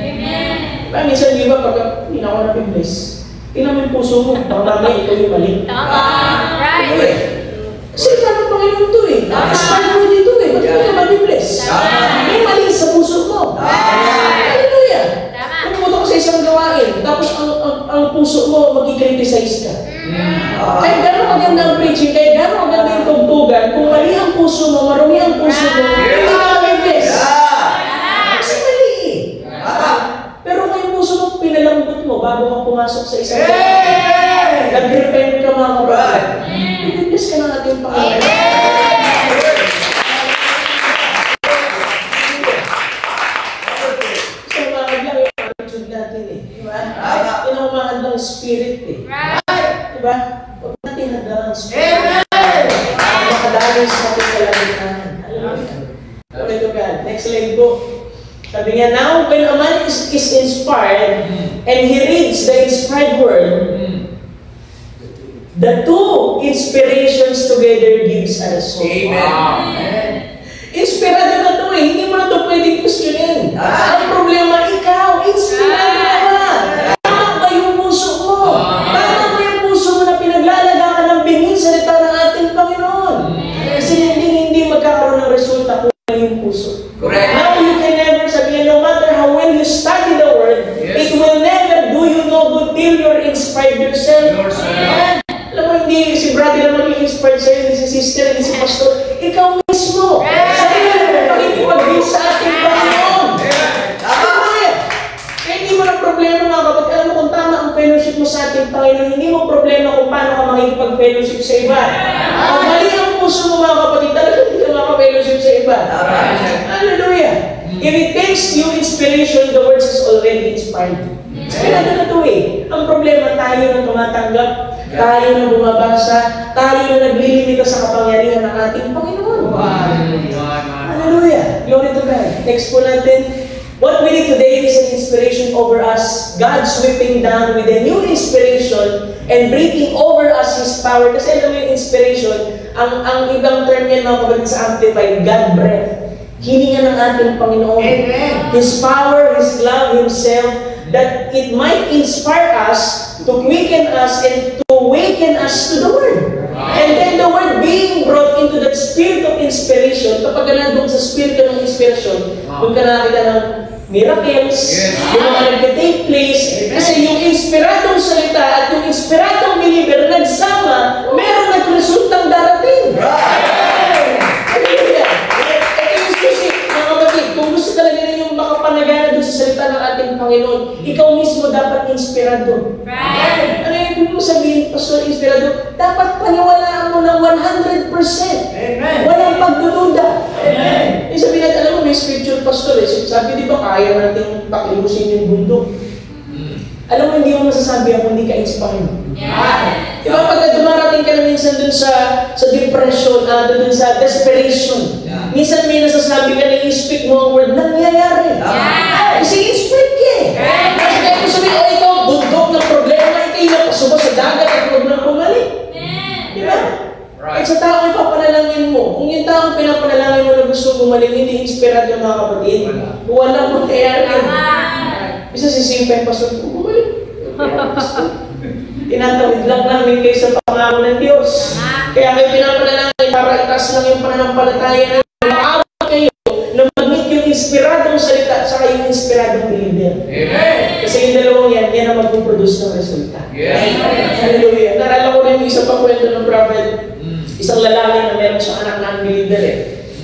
Kaya minsan, di ba, pag hindi na ako napibless, tingnan mo yung puso mo, baka mamaya ito yung mali. Kasi parang Panginoon ito eh. Inspired mo dito eh. Ba't ka mabibless? May mali sa puso mo. Hallelujah! Pumutok ka sa isang gawain, tapos ang puso mo magkikriticize ka. Kahit gano'n maganda ang preaching, kahit gano'n maganda yung tugtugan, kung mali ang puso mo, marumi ang puso mo, hindi ka mabibless. Kasi mali eh. Pero kung yung puso mo, pinalambot mo bago ka pumasok sa isang gawain, nag-repent ka mga kapatid. Bibibless ka ng ating Panginoon. months. Amen! Makadali sa ating kalamitan. Glory to God. Next slide po. Sabi niya, now when a man is inspired and he reads the inspired word, the two inspirations together gives us hope. Amen. Inspirado na to eh. Hindi mo na to pwedeng questionin. Ang problema, ikaw, inspirado ka. Tama ba yung puso mo? Tama ba yung puso mo na pinaglalaga ka ng bingin salita ng ating Panginoon? Kasi hindi magkakaroon ng resulta kung ano yung puso. Correct. Now you can never sabihin, no matter how well you study the word, it will never do you no good till you're inspired yourself. Alam mo, hindi si brother na maging inspired sa'yo, hindi si sister, hindi si pastor. Ikaw mismo. Sa'yo na pakikipag-build sa ating Panginoon. Kaya hindi mo na problema mga kapatid. Alam mo kung tama ang fellowship mo sa ating Panginoon, hindi mo problema kung paano ka makikipag-fellowship sa iba. Kung mali ang puso mo mga kapatid, talaga hindi ka makaka-fellowship sa iba. Hallelujah. If it takes you inspiration, the words is already inspired. Kaya na ito eh. Ang problema, tayo na tumatanggap, tayo na bumabasa, tayo na naglilimita sa kapangyarihan ng ating Panginoon. Hallelujah. Glory to God. Next po natin. What we need today is an inspiration over us. God sweeping down with a new inspiration and breathing over us His power. Kasi alam mo yung inspiration, ang ibang term yan mga kapatid sa Amplified, God breath. Hininga ng ating Panginoon. Amen. His power, His love, Himself, that it might inspire us, to quicken us, and to awaken us to the Word. And then the Word being brought into that spirit of inspiration, kapag nandun sa spirit ng inspiration, kung ka nakakita ng miracles, yung mga nag-take place, kasi yung inspiradong salita at yung inspiradong believer nagsama, meron nagresultang darating. Hallelujah! Ito yung specific, mga kapatid, kung gusto talaga ninyong makapanagana doon sa salita ng ating Panginoon, ikaw mismo dapat inspirado. Ano yung sabihin, Pastor, inspirado? Dapat paniwalaan mo ng 100%. Amen. Walang pagdududa. Amen. Yung sabihin natin, alam mo, may scripture, Pastor, eh. Sabi, di ba, kaya natin pakilusin yung bundok? Alam mo, hindi mo masasabi ako, hindi ka inspired. Di ba, pagka dumarating ka na minsan dun sa depression, dun sa desperation, minsan may nasasabi ka na i-speak mo ang word, nangyayari. Kasi inspired ka eh. Kasi kaya ko sabihin, ikaw, bundok ng problema, ikaw yung napasubo sa dagat at huwag nang bumalik. Di ba? At sa taong ipapanalangin mo, kung yung taong pinapanalangin mo na gusto bumalik, hindi inspired yung mga kapatid, walang mangyayari. Isa si Simpay Pastor, bumalik. Tinatawid lang namin kayo sa pangako ng Diyos. Kaya kayo pinapanalangin para itaas lang yung pananampalataya na maabot kayo na mag-meet yung inspiradong salita at saka yung inspiradong believer. Amen. Kasi yung dalawang yan ang mag-produce ng resulta. Yes. Hallelujah. Narala ko rin yung isang pakwento ng prophet, isang lalaki na meron siyang anak na believer eh.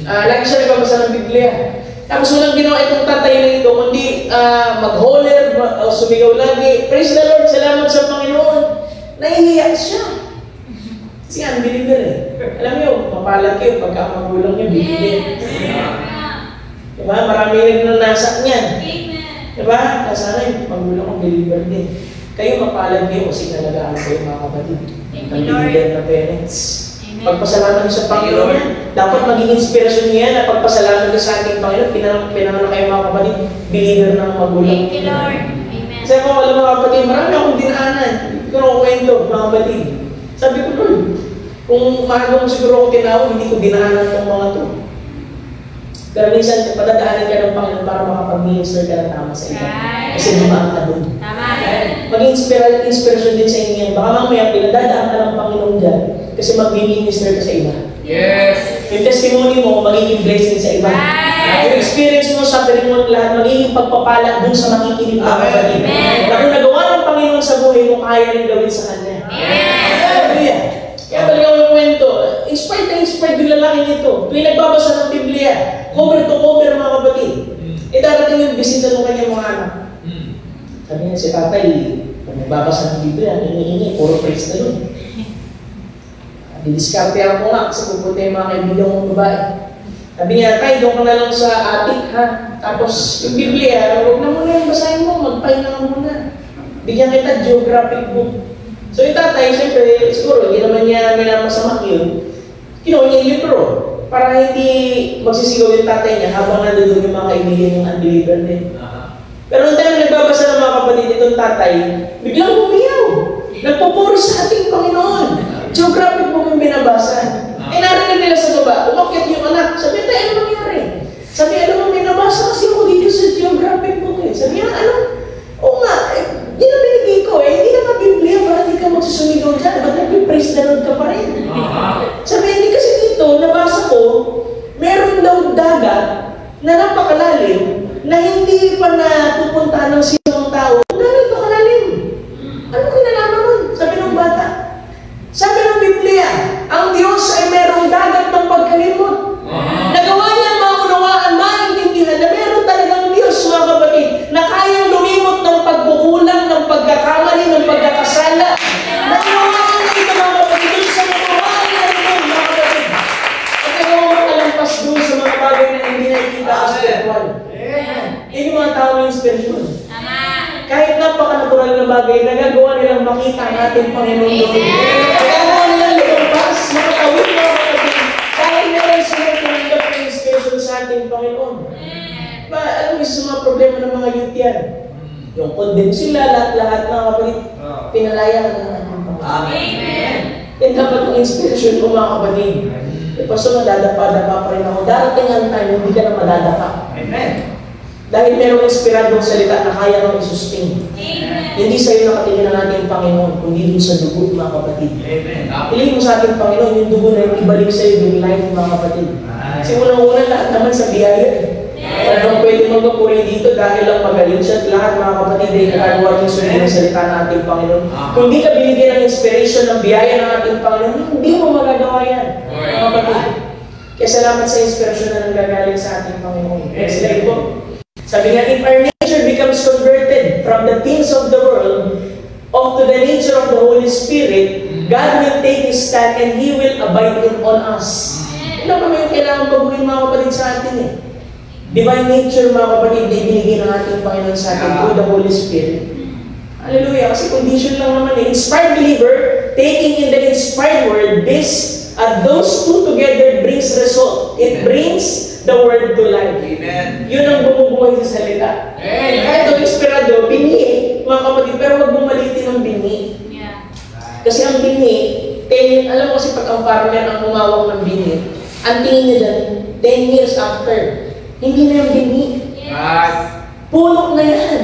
Lagi siya nagbabasa ng Biblia. Tapos walang ginawa itong tatay na ito, kundi mag-holler, sumigaw lagi, praise the Lord, salamat sa Panginoon. Nahihiyak siya. Kasi unbeliever eh. Alam niyo, mapalag kayo pagka magulang niyo, bibigyan. Diba? Marami rin na nasa niyan. Diba? Sana yung magulang kong believer din. Kayo mapalag kayo kasi nalagaan kayo mga kapatid. Ang believer na parents. Pagpasalamat niyo sa Panginoon, dapat maging inspirasyon niya na pagpasalamat niyo sa ating Panginoon, pinanganak kayo mga kapatid, believer ng magulang. Thank you, Lord. Amen. Sabi ko, alam mga kapatid, marami akong dinaanan. Ito ako kwento, mga kapatid. Sabi ko, Lord, kung maaga mo siguro ako tinawag, hindi ko dinaanan itong mga ito. Pero minsan, padadaanan ka ng Panginoon para makapag-minister ka ng tama sa iba. Kasi dumaan ka doon. Maging inspirasyon din sa inyo yan. Baka mamaya, pinadadaan ka ng Panginoon dyan kasi mag-minister ka sa iba. Yes! Yung testimony mo, magiging blessing sa iba. Yung experience mo, suffering mo lahat, magiging pagpapala dun sa makikinig ka kapatid. Na kung nagawa ng Panginoon sa buhay mo, kaya rin gawin sa Kanya. Hallelujah! Kaya talaga yung kwento, inspired yung lalaki nito. Tuwing nagbabasa ng Biblia, cover to cover mga kapatid. Darating yung bisita ng kanyang mga anak. Sabi niya, si tatay, kung nagbabasa ng Biblia, hinihingi, puro praise na yun. Didiskarte ako nga kasi pupunta yung mga kaibigan mong babae. Sabi niya, tay, doon ka na lang sa attic ha. Tapos yung Biblia, huwag na muna yung basahin mo, magpahinga ka muna. Bigyan kita geographic book. So yung tatay, siyempre, siguro, hindi naman niya minamasama yun. Kinuha niya yung libro para hindi magsisigaw yung tatay niya habang nandun yung mga kaibigan yung unbeliever din. Pero nung tayo nagbabasa ng mga kapatid itong tatay, biglang bumiyaw. Nagpupuri sa ating Panginoon. Geographic book yung binabasa. Narinig nila sa baba, umakyat yung anak. Sabi na, ano nangyari? Sabi, alam mo, may nabasa kasi ako dito sa geographic book eh. Sabi niya, ano? Oo nga, hindi na binigay ko eh. Hindi na ka-Biblia para hindi ka magsusumigaw dyan. Ba't nag-praise the Lord ka pa rin? Sabi, hindi kasi dito, nabasa ko, meron daw dagat na napakalalim na hindi pa napupunta ng sinong tao. Dahil ito kalalim. Ano kinalaman nun? Sabi ng bata. Sabi ng Biblia, ang Diyos ay merong dagat ng pagkalimot. Nagawa niya maunawaan, maintindihan na meron talagang Diyos, mga kapatid, na kayang lumimot ng pagkukulang, ng pagkakamali, ng pagkakasala. Nagawa niya ito, mga kapatid, doon sa nakuhaan na ito, mga kapatid. At nagawa makalampas doon sa mga bagay na hindi nakikita sa spiritual. Yan yung mga tao ng inspirasyon. Kahit napaka-natural na bagay, nagagawa nilang makita ang ating Panginoon doon. Nagagawa nilang lumabas, makatawid mga kapatid. Kahit meron sila tinanggap ng inspiration sa ating Panginoon. Alam mo, isa sa mga problema ng mga youth yan. Yung condemn sila, lahat-lahat mga kapatid, pinalaya ka ng ating Panginoon. Amen. Yan dapat ang inspiration ko mga kapatid. Pastor, madadapa-dapa pa rin ako. Darating ang time, hindi ka na madadapa. Amen. Dahil merong inspiradong salita na kaya kang i-sustain. Hindi sa iyo nakatingin ang ating Panginoon, kundi dun sa dugo, mga kapatid. Ilingin mo sa ating Panginoon, yung dugo na ibalik sa iyo yung life, mga kapatid. Kasi unang-una lahat naman sa biyaya eh. Wala nang pwede magpapuri dito dahil lang magaling siya at lahat, mga kapatid, ay nakagawa yung sunod ng salita ng ating Panginoon. Kung di ka binigyan ng inspiration ng biyaya ng ating Panginoon, hindi mo magagawa yan, mga kapatid. Kaya salamat sa inspirasyon na nanggagaling sa ating Panginoon. Next slide po. Sabi nga, if our nature becomes converted from the things of the world to the nature of the Holy Spirit, God will take His stand and He will abide in on us. Ano kami yung kailangan baguhin mga kapatid sa atin eh? Divine nature mga kapatid na ibinigay ng ating Panginoon sa atin through the Holy Spirit. Hallelujah! Kasi condition lang naman eh. Inspired believer, taking in the inspired word, those two together brings result. It brings the word to life. Amen. Yun ang bumubuhay sa salita. Amen. Kahit ito inspirado, binhi, mga kapatid, pero huwag bumalitin ng binhi. Yeah. Kasi ang binhi, alam mo kasi pag ang farmer ang umawak ng binhi, ang tingin niya dyan, 10 years after, hindi na yung binhi. Yes. Puno na yan.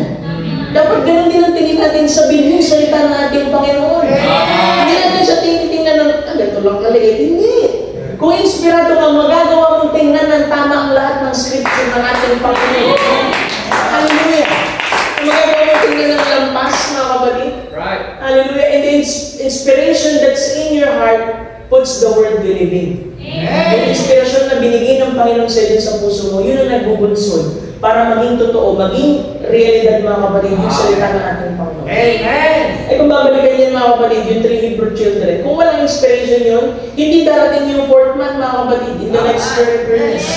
Dapat ganun din ang tingin natin sa binhi, salita ng ating Panginoon. Hindi natin sa tingin-tingnan ng, ito lang kaliit. Hindi. Kung inspirado ka, magagawa mong tingnan ng tama ang lahat ng scripture ng ating Panginoon. Hallelujah! Magagawa mong tingnan ng lampas, mga kapatid. Right. Hallelujah! And the inspiration that's in your heart puts the word to living. Yung inspirasyon na binigay ng Panginoon sa iyo sa puso mo, yun ang nagbubunsod para maging totoo, maging realidad, mga kapatid, yung salita ng ating Panginoon. Amen! Ay kung babalikan yan, mga kapatid, yung 3 Hebrew children, kung walang inspiration yun, hindi darating yung 4th man, mga kapatid, in the next furnace.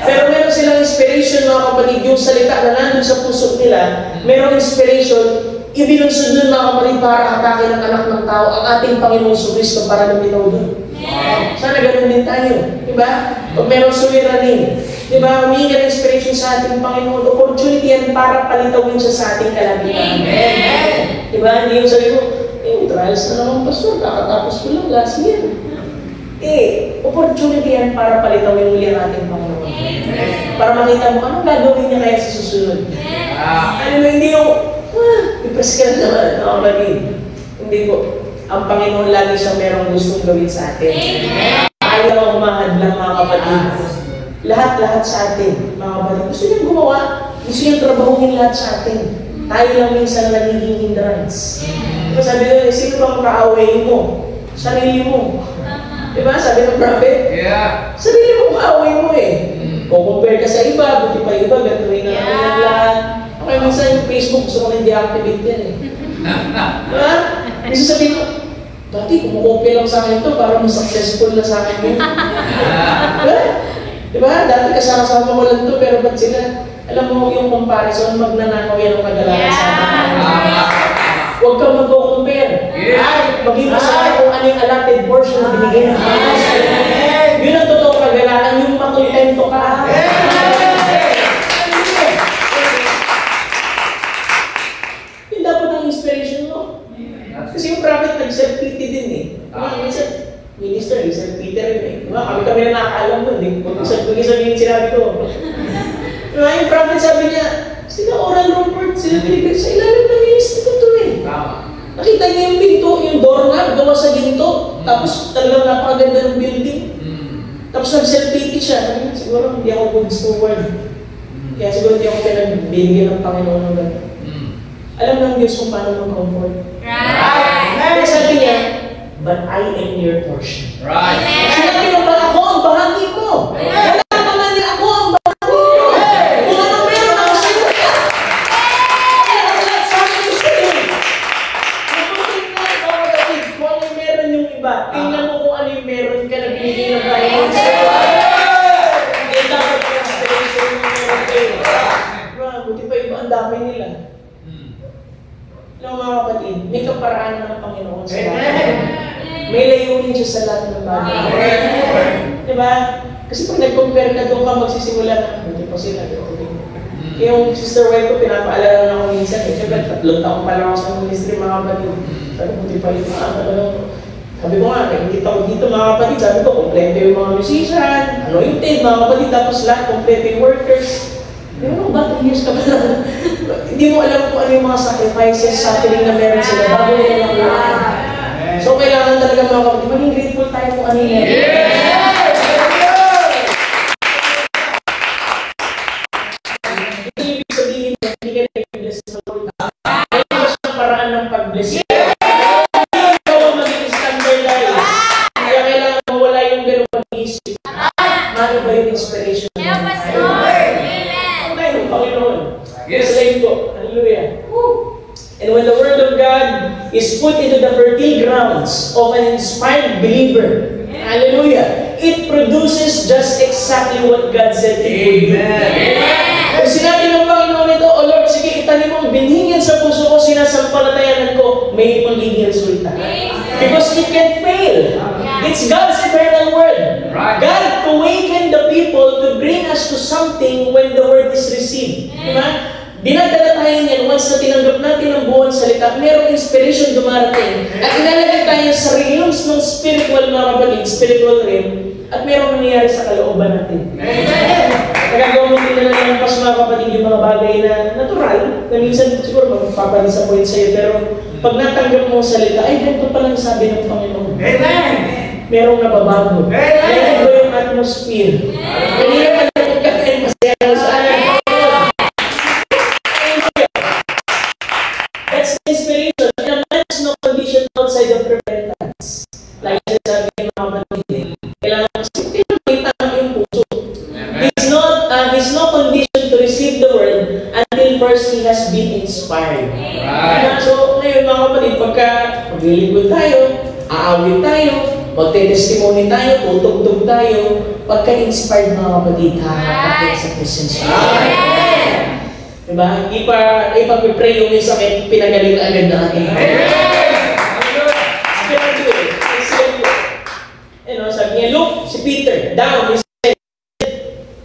Pero meron silang inspiration, mga kapatid, yung salita na nandun sa puso nila, merong inspiration, ibinunsod nun, mga kapatid, para atake ng anak ng tao, ang ating Panginoong Kristo para lumitaw dun. Sana ganun din tayo. Diba? Pag meron suliranin, diba? Humingi ka ng inspiration sa ating Panginoon. Opportunity yan para palitawin siya sa ating kalabitan. Amen. Diba? Hindi yung sabi ko, trials na naman, pastor. Kakatapos ko lang last year. Opportunity yan para palitawin muli ang ating Panginoon. Amen. Para makita mo, anong gagawin niya kaya sa susunod? Ano hindi yung, depress ka na naman. Kapatid. Hindi ko. Ang Panginoon lagi siya merong gustong gawin sa atin. Ayaw ang humahadlang, mga kapatid. Lahat-lahat sa atin, mga kapatid. Gusto niyang gumawa. Gusto niyang trabahuhin lahat sa atin. Tayo lang minsan nagiging hindrance. Diba sabi doon, sino bang kaaway mo? Sarili mo. Diba? Sabi ng prophet? Yeah. Sarili mo kaaway mo eh. Kung compare ka sa iba, buti pa iba, gatuloy na namin lahat. Okay, minsan yung Facebook, gusto ko na deactivate yan eh. Diba? Kasi sabihin mo, dati kumukopya lang sa akin ito para mas successful na sa akin yun. Diba? Dati kasama-sama ko lang ito, pero ba't sila? Alam mo yung comparison, magnanakaw yan ang kagalakan sa akin. Huwag kang mag-compare. Maging masaya kung ano yung allotted portion na binigay ng Diyos. Yun ang totoong kagalakan, yung makontento ka. Yun dapat ang inspiration mo. Kasi yung prophet nag-self-pity din eh. Minsan, minister, self-pity rin eh. Kami na nakakaalam mo, hindi ko sabihin sinabi ko. Yung prophet sabi niya, sila oral report, sila pinigay sa ilalim ng ministry ko to eh. Nakita niya yung pinto, yung doorknob, gawa sa ginto. Tapos talagang napakaganda ng building. Tapos nag-self-pity siya. Siguro hindi ako good steward. Kaya siguro hindi ako pinagbigyan ng Panginoon ng gano'n. Alam ng Diyos kung paano mag-comfort. Kaya sabi niya, but I am your portion. Sinabi mo ba ako ang bahagi mo? Wala naman niya ako ang bahagi mo. Kung ano meron ako sa iyo. Kung ano meron yung iba, tingnan mo kung ano yung meron ka na binigay ng Panginoon sa iyo. Hindi dapat yung aspiration yung meron kayo. Buti pa iba ang dami nila. Alam mga kapatid, may kaparaan ng Panginoon sa lahat. May layunin siya sa lahat ng bagay. Diba? Kasi pag nag-compare ka, doon ka magsisimula na, hindi pa sila. Yung sister wife ko, pinapaalala na ako minsan. Siyempre, 3 taong pa lang ako sa ministry, mga kapatid. Sabi ko, di pa rin sabi ko nga, nakikita ko dito mga kapatid. Sabi ko, kompleto yung mga musician, anointed, mga kapatid. Tapos lahat, kompleto yung workers. Pero ba, 3 years ka pa lang? Hindi mo alam kung ano yung mga sacrifices, suffering na meron sila bago nila nakuhaan. So, kailangan talaga mga kapatid, maging grateful tayo kung ano yung meron. Ito yung ibig sabihin na hindi ka na-bless sa Lord. Ito siyang paraan ng pag-bless. Hindi ikaw ang maging standardize. Kaya kailangan mawala yung gano'ng pag-iisip. Mano ba yung inspiration? Yes, hallelujah. And when the word of God is put into the fertile grounds of an inspired believer, hallelujah, it produces just exactly what God said it would do. Kung sinabi ng Panginoon ito, O Lord, sige, itanim mo, binhingin sa puso ko, sinasampalatayanan ko, may magiging resulta. Because it can fail. It's God's eternal word. God awakened the people to bring us to something when the word is received. Diba? Dinadala tayo niyan, once na tinanggap natin ang buong salita, mayroong inspiration dumarating. At ilalagay tayo sa realms ng spiritual mga kapatid, spiritual realm, at mayroong nangyayari sa kalooban natin. Nagagawa mo din na nalampas mga kapatid yung mga bagay na natural, na minsan siguro magpapadisappoint sa'yo, pero pag natanggap mo ang salita, ay ganito palang sabi ng Panginoon. Merong nababago. Merong ba yung atmosphere? Kanina ka natin katain, masaya mo sa akin. That's the inspiration. And a man has no condition outside of repentance. Like sabi ng mga kapatid, kailangan kasi pinakita yung puso. He's no condition to receive the word until first he has been inspired. So, ngayon mga kapatid, pagka maglilingkod tayo, aawit tayo, magte-testimony tayo, tutugtog tayo, pagka-inspired mga kapatid, hahapit sa presensya. Diba? Hindi pa ipag-pray yung may sakit, pinagaling agad na ating sabi niya, look, si Peter, down, he said,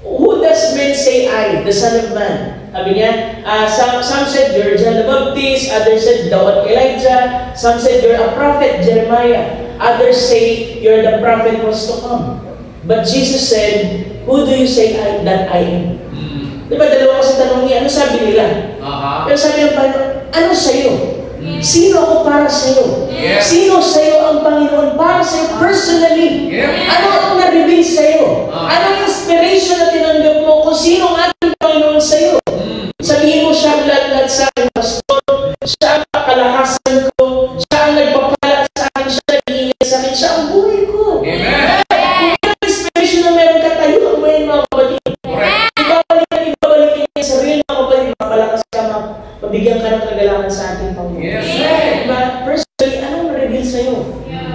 who does men say I, the Son of Man? Sabi niya, some said you're John the Baptist, others said thou art Elijah, some said you're a prophet, Jeremiah, others say you're the prophet was to come. But Jesus said, who do you say that I am? Diba, dalawa kasi tanong niya, ano sabi nila? Pero sabi ng Panginoon, ano sa'yo? Sino ako para sa'yo? Sino sa'yo ang Panginoon para sa'yo personally? Ano ang na-reveal sa'yo? Ano yung inspiration na tinanggap mo kung sino ang ating Panginoon sa'yo? Sabihin mo siya lahat sa akin, pastor, siya ang kalakasan ko, siya ang nagpapala sa akin, siya ang nag-iingat sa akin, siya ang buhay ko. Amen. Kung yung inspiration na meron ka tayo, ang buhay mga kapatid. Ibabalikin niya sa real mga kapatid, mapalakas ka, mabigyan ka ng kagalakan sa ating Panginoon. Diba? Personally, anong na-reveal sa'yo?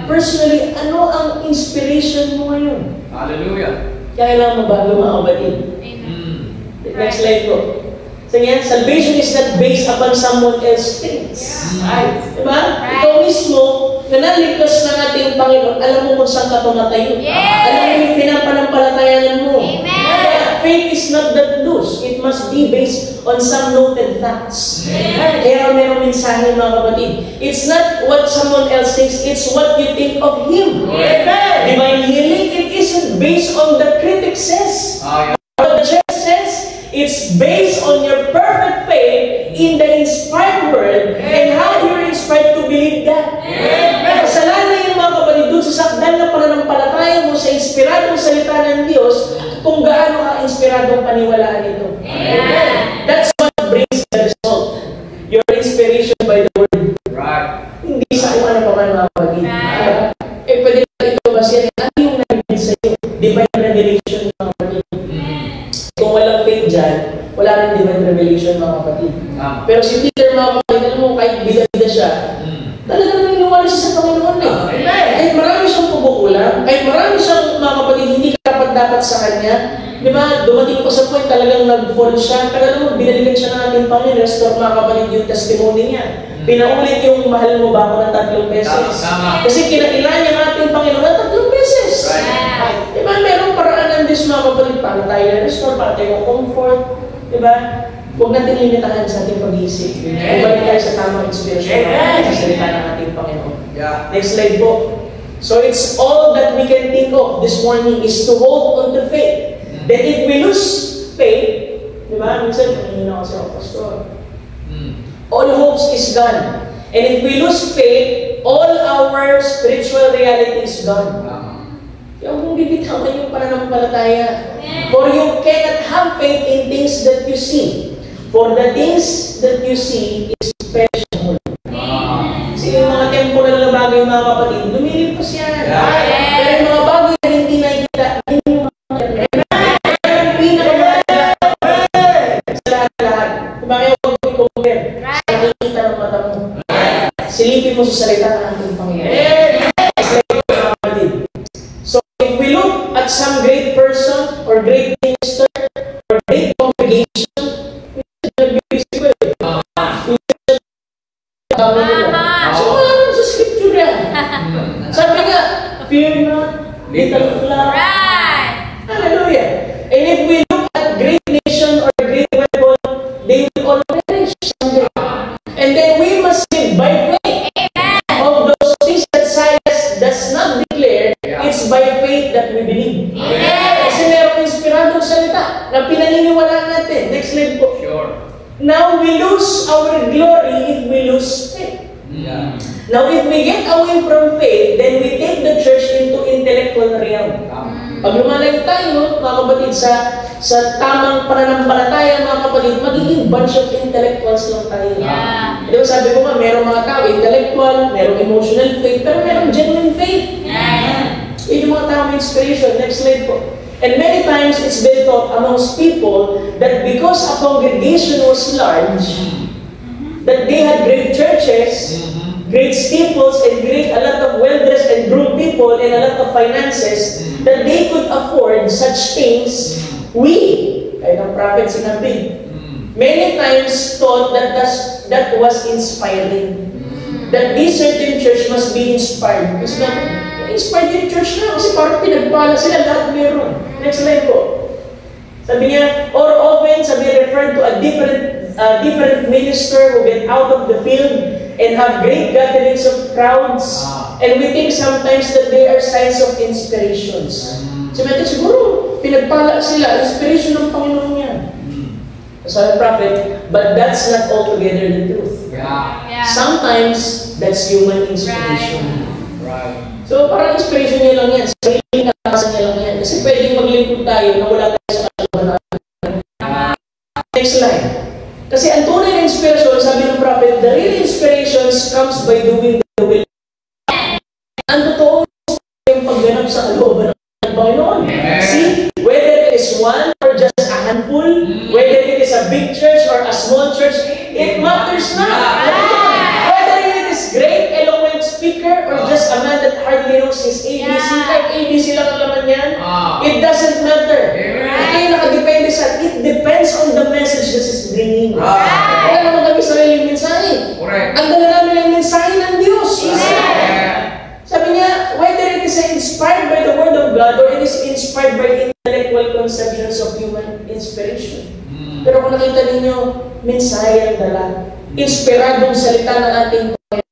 Personally, ano ang inspiration mo ngayon? Hallelujah. Kaya kailangan mabago mga kapatid. Next slide po. So yan, salvation is not based upon someone else's things. Right? Diba? Ikaw mismo, na naligtas ng ating Panginoon, alam mo kung saan ka tumatayo. Alam mo yung pinapanampalatayanan mo. Faith is not that loose. It must be based on some noted facts. Kaya merong mensahe mga kapatid. It's not what someone else thinks, it's what you think of Him. Divine healing, it isn't based on the critic says. What the church says, it's based on your perfect faith in the inspired word and how you're inspired to believe that. Kasalanan yung mga kapatid doon sa sakdal na pananampalataya mo sa inspiradong salita ng Diyos kung gaano ka inspiradong paniwalaan ito. That's what brings the result. Your inspiration by the word. Hindi sa kung ano pa man mga kapatid. Pwede na ito ba siya? Ano yung nag-reveal sa iyo? Divine revelation mga kapatid. Kung walang faith dyan, wala rin divine revelation mga kapatid. Pero si Peter mga kapatid, alam mo, kahit bida-bida siya, talagang naniniwala siya sa Panginoon eh. Kahit marami siyang pubukulang, kahit marami siyang mga kapatid, hindi dapat sa kanya. Di ba? Dumating po sa point, talagang nag-fall siya. Talagang binalikan siya ng ating Panginoon, restore mga kapatid yung testimony niya. Pinaulit yung mahal mo ba ako ng 3 beses. Kasi kinailan niya ng ating Panginoon ng 3 beses. Di ba? Merong paraan ng Diyos mga kapatid, para tayo na-restore, para tayo comfort. Di ba? Huwag natin limitahan sa ating pag-iisip. Bumalik tayo sa tamang inspirasyon sa salita ng ating Panginoon. Next slide po. So it's all that we can think of this morning is to hold on to faith. Then if we lose faith, di ba? Minsan, kanina ako sa pastor. All hopes is gone. And if we lose faith, all our spiritual reality is gone. Kaya kung bibitawan yung pananampalataya. For you cannot have faith in things that you see. For the things that you see is perishable. Kasi yung mga temporal na bagay mga kapatid, lumilipas yan. Pero yung mga bagay na hindi nakikita, hindi yung mga sa lahat-lahat. Kung bakit huwag mo i-compare sa nakikita ng mata mo. Silipin mo sa salita ng ating Panginoon. So if we look at some great person or great minister or great congregation, nag-visible. So wala naman sa scripture yan. Sabi nga, fear not, little flock. Hallelujah. And if we look at great nation or great weapon, they will all perish someday. And then we must live by faith of those things that science does not declare. It's by faith that we believe. Kasi merong inspiradong salita na pinaniniwalaan natin. Next slide po. Now we lose our glory if we lose faith. Now if we get away from faith, then we take the church into intellectual realm. Pag lumalayo tayo, mga kapatid, sa tamang pananampalataya, mga kapatid, magiging bunch of intellectuals lang tayo. Di ba sabi ko nga, merong mga tao, intellectual, merong emotional faith, pero merong genuine faith. Yun yung mga tamang inspiration. Next slide po. And many times it's been taught amongst people that because a congregation was large, that they had great churches, great steeples, and a lot of well-dressed and groomed people, and a lot of finances, that they could afford such things. We, kahit ang prophet sinabi, many times thought that was inspiring. That this certain church must be inspired. Kasi inspired yung church na kasi parang pinagpala sila, lahat meron. Next slide po. Sabi niya, or often, sabi referred to a different minister who get out of the field and have great gatherings of crowds. And we think sometimes that they are signs of inspirations. Sabi natin, siguro, pinagpala sila, inspiration ng Panginoon yan. Sabi prophet, but that's not altogether the truth. Sometimes, that's human inspiration. So, parang inspiration niya lang yan. Sariling nakasan niya lang yan. Kasi pwedeng maglingkod tayo na wala tayo sa kalooban natin. Next slide. Kasi ang tunay na inspiration, sabi ng prophet, the real inspirations comes by doing the will. Ang totoo yung pagganap sa kalooban ng Panginoon. See, whether it is one or just a handful, whether it is a big church or a small church, it matters not. Whether it is great, eloquent speaker or just a man that hardly knows his ABC, kahit ABC lang ang laman yan, it doesn't matter. Ito yung nakadepende sa, it depends on the message that is bringing. Right. Kaya naman kami sariling mensahe. Correct. Ang dala namin ang mensahe ng Diyos. Amen. Sabi niya, whether it is inspired by the Word of God or it is inspired by intellectual conceptions of human inspiration. Pero kung nakita ninyo, mensahe ang dala. Inspiradong salita ng ating Panginoon.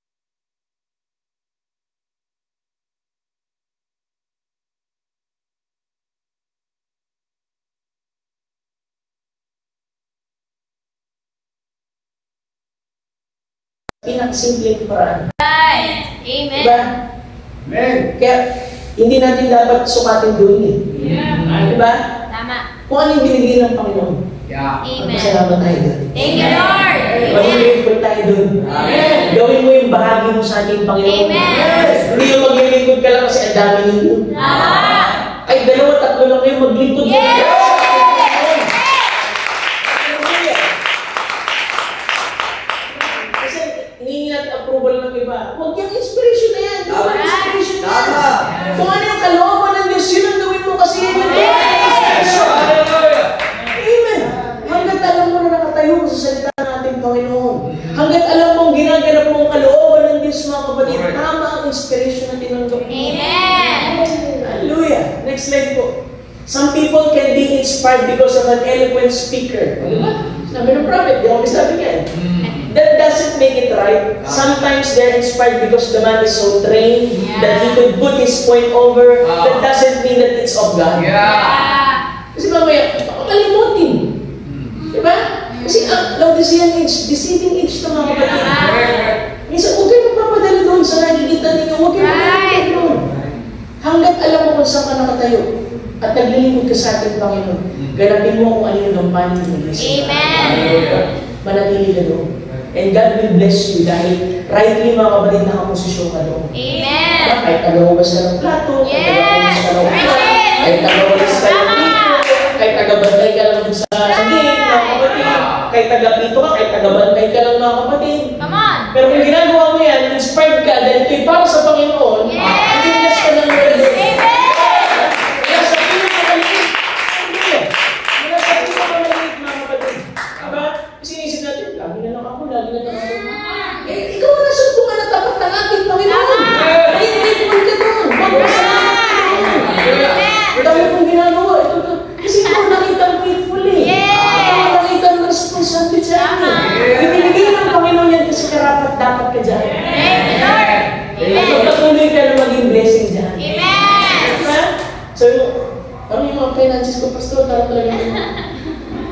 Pinakasimpleng paraan. Amen. Diba? Amen. Kaya, hindi natin dapat sukatin doon eh. Diba? Tama. Kung ano yung binigay ng Panginoon. Yeah. Amen. Magpasalamat tayo doon. Thank you, Lord. Amen. Mag-grateful tayo doon. Amen. Gawin mo yung bahagi mo sa ating Panginoon. Amen. Hindi yung maglilingkod ka lang kasi ang dami ninyo. Tama. Ay, dalawa, tatlo lang kayo maglingkod. Yes! Kasi hinihingi natin approval ng iba. Huwag yung inspiration na yan. Huwag yung inspiration na yan. Tama. Kung ano yung kalooban ng Diyos, yun ang gawin mo kasi yun yung inspiration. Amen. Hanggat alam mo na nakatayo ka sa salita ng ating Panginoon. Hanggat alam mong ginaganap mo ang kalooban ng Diyos, mga kapatid, Correct. tama ang inspiration na tinanggap mo. Amen. Hallelujah. Next slide po. Some people can be inspired because of an eloquent speaker. Diba? Sabi ng prophet, di ako sabi niya. That doesn't make it right. Sometimes they're inspired because the man is so trained that he could put his point over. That doesn't mean that it's of God. Yeah. Kasi mamaya, makakalimutin. Diba? Kasi ang Laodicean age, deceiving age na mga kapatid. Correct. Minsan, huwag kayo magpapadala doon sa nakikita ninyo. Huwag kayo magpapadala doon. Hanggat alam mo kung saan ka nakatayo at naglilingkod ka sa ating Panginoon, ganapin mo kung ano yung gampanin mo. Amen. Manatili ka doon. And God will bless you dahil rightly mga kapatid nakaposisyon ka doon. Amen. Kahit tagawagas ka ng plato, kahit tagawagas ka ng upa, kahit tagawagas ka ng dito, kahit tagabantay ka lang sa saging, mga kapatid, kahit tagapito ka, kahit tagabantay ka lang mga kapatid. Come on. Pero kung ginagawa mo yan, inspired ka, dahil ito'y para sa Panginoon, mag-invest ka ng Lord. Kaya sa pinakalit, kaya sa pinakalit mga kapatid. Diba? Kasi inisip natin, lagi na lang ako. Eh, ikaw ang nasa bunga na tapat ng ating Panginoon. Ay, grateful ka doon. Magpasalamat ka doon. Ang dami kong ginagawa. Kasi ikaw nakita ang faithful eh. Ikaw nakita ang responsibility sa akin. Ibinigay ng Panginoon yan kasi karapat-dapat ka dyan. Patuloy ka na maging blessing dyan. Diba? So, ano yung mga finances ko, Pastor? Tara talaga.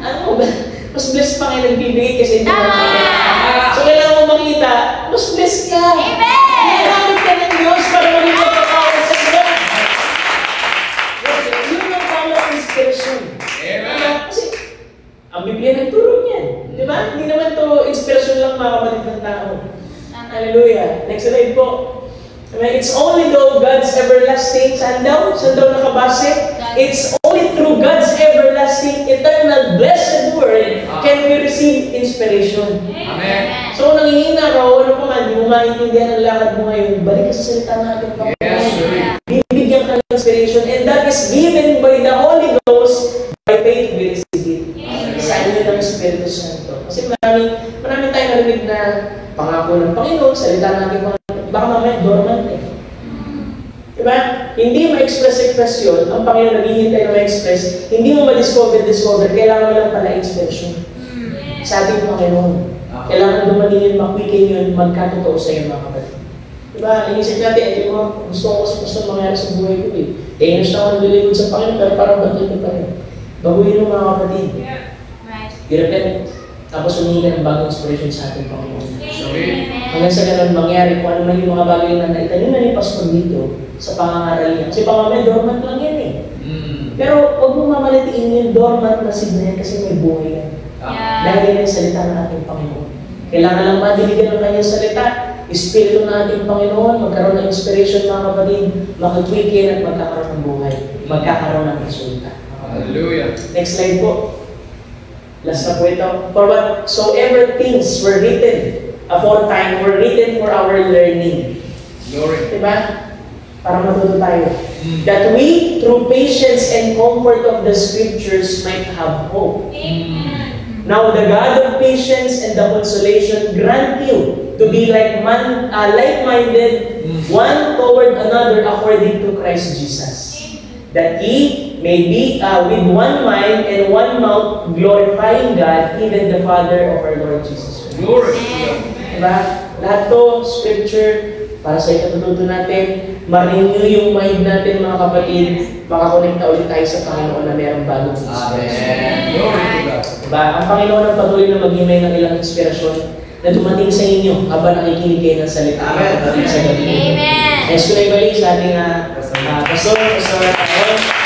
Ano ba? Mas blessed pa kayo nagbibigay kasi hindi So, kailangan mo makita, mas blessed ka. Ginamit ka ng Diyos para maging magpapawal sa Diyos. Yun ang tamang inspiration. Kasi, ang Biblia nagturo niyan. Di ba? Hindi naman to inspiration lang mga kapatid ng tao. Hallelujah. Next slide po. It's only though God's everlasting, saan daw nakabase? It's only through God's everlasting, eternal, blessed word can we receive inspiration. Amen. So, kung nangihina ka o ano pa man, di mo maintindihan ang lakad mo ngayon, balik ka sa salita natin. Bibigyan ka ng inspiration, and that is given by the Holy Ghost, by faith we receive it. Sa inyo ng Espiritu Santo. Kasi marami tayong narinig na pangako ng Panginoon, salita natin mga baka mamaya dormant eh. Diba? Hindi ma-express yun, ang Panginoon naghihintay na ma-express, hindi mo ma-discover, kailangan mo lang pala expression. Sa ating Panginoon. Kailangan dumatingin, makwikin yun, magkatotoo sa iyo mga kapatid. Diba? Inisip natin, gusto ko mangyari sa buhay ko eh. Tenos na ako nalilingkod sa Panginoon, pero parang batil ka pa rin. Baguhin mo mga kapatid. I-repent. Tapos humingi ka ng bagong inspiration sa ating Panginoon. Hanggang sa ganun mangyari kung ano man yung mga bagay na naitanim na ni Pastor dito sa pangangaral niya. Kasi baka may dormant lang yan eh. Pero huwag mo mamalitiin yung dormant na seed na yan kasi may buhay yan. Dahil yan yung salita ng ating Panginoon. Kailangan lang madiligan ng kanyang salita. Espiritu ng ating Panginoon, magkaroon ng inspiration mga kapatid, makatwikin at magkakaroon ng buhay. Magkakaroon ng resulta. Hallelujah. Next slide po. Last na po ito. For whatsoever things were written aforetime were written for our learning. Glory. Diba? para matuto tayo. That we, through patience and comfort of the Scriptures, might have hope. Amen. Now the God of patience and the consolation grant you to be like-minded, one toward another according to Christ Jesus, that ye may be with one mind and one mouth glorifying God, even the Father of our Lord Jesus Christ. Glory to God. Diba? Lahat to, Scripture, para sa ikatututo natin, ma-renew yung mind natin, mga kapatid, makakonekta ulit tayo sa Panginoon na mayroong bagong inspirasyon. Amen. Glory to God. Diba? Ang Panginoon ang patuloy na maghimay ng ilang inspirasyon na dumating sa inyo habang nakikinig kayo ng salita. Amen. Sa gabi. Amen. Next ko na ibalik sa ating Pastor Aaron.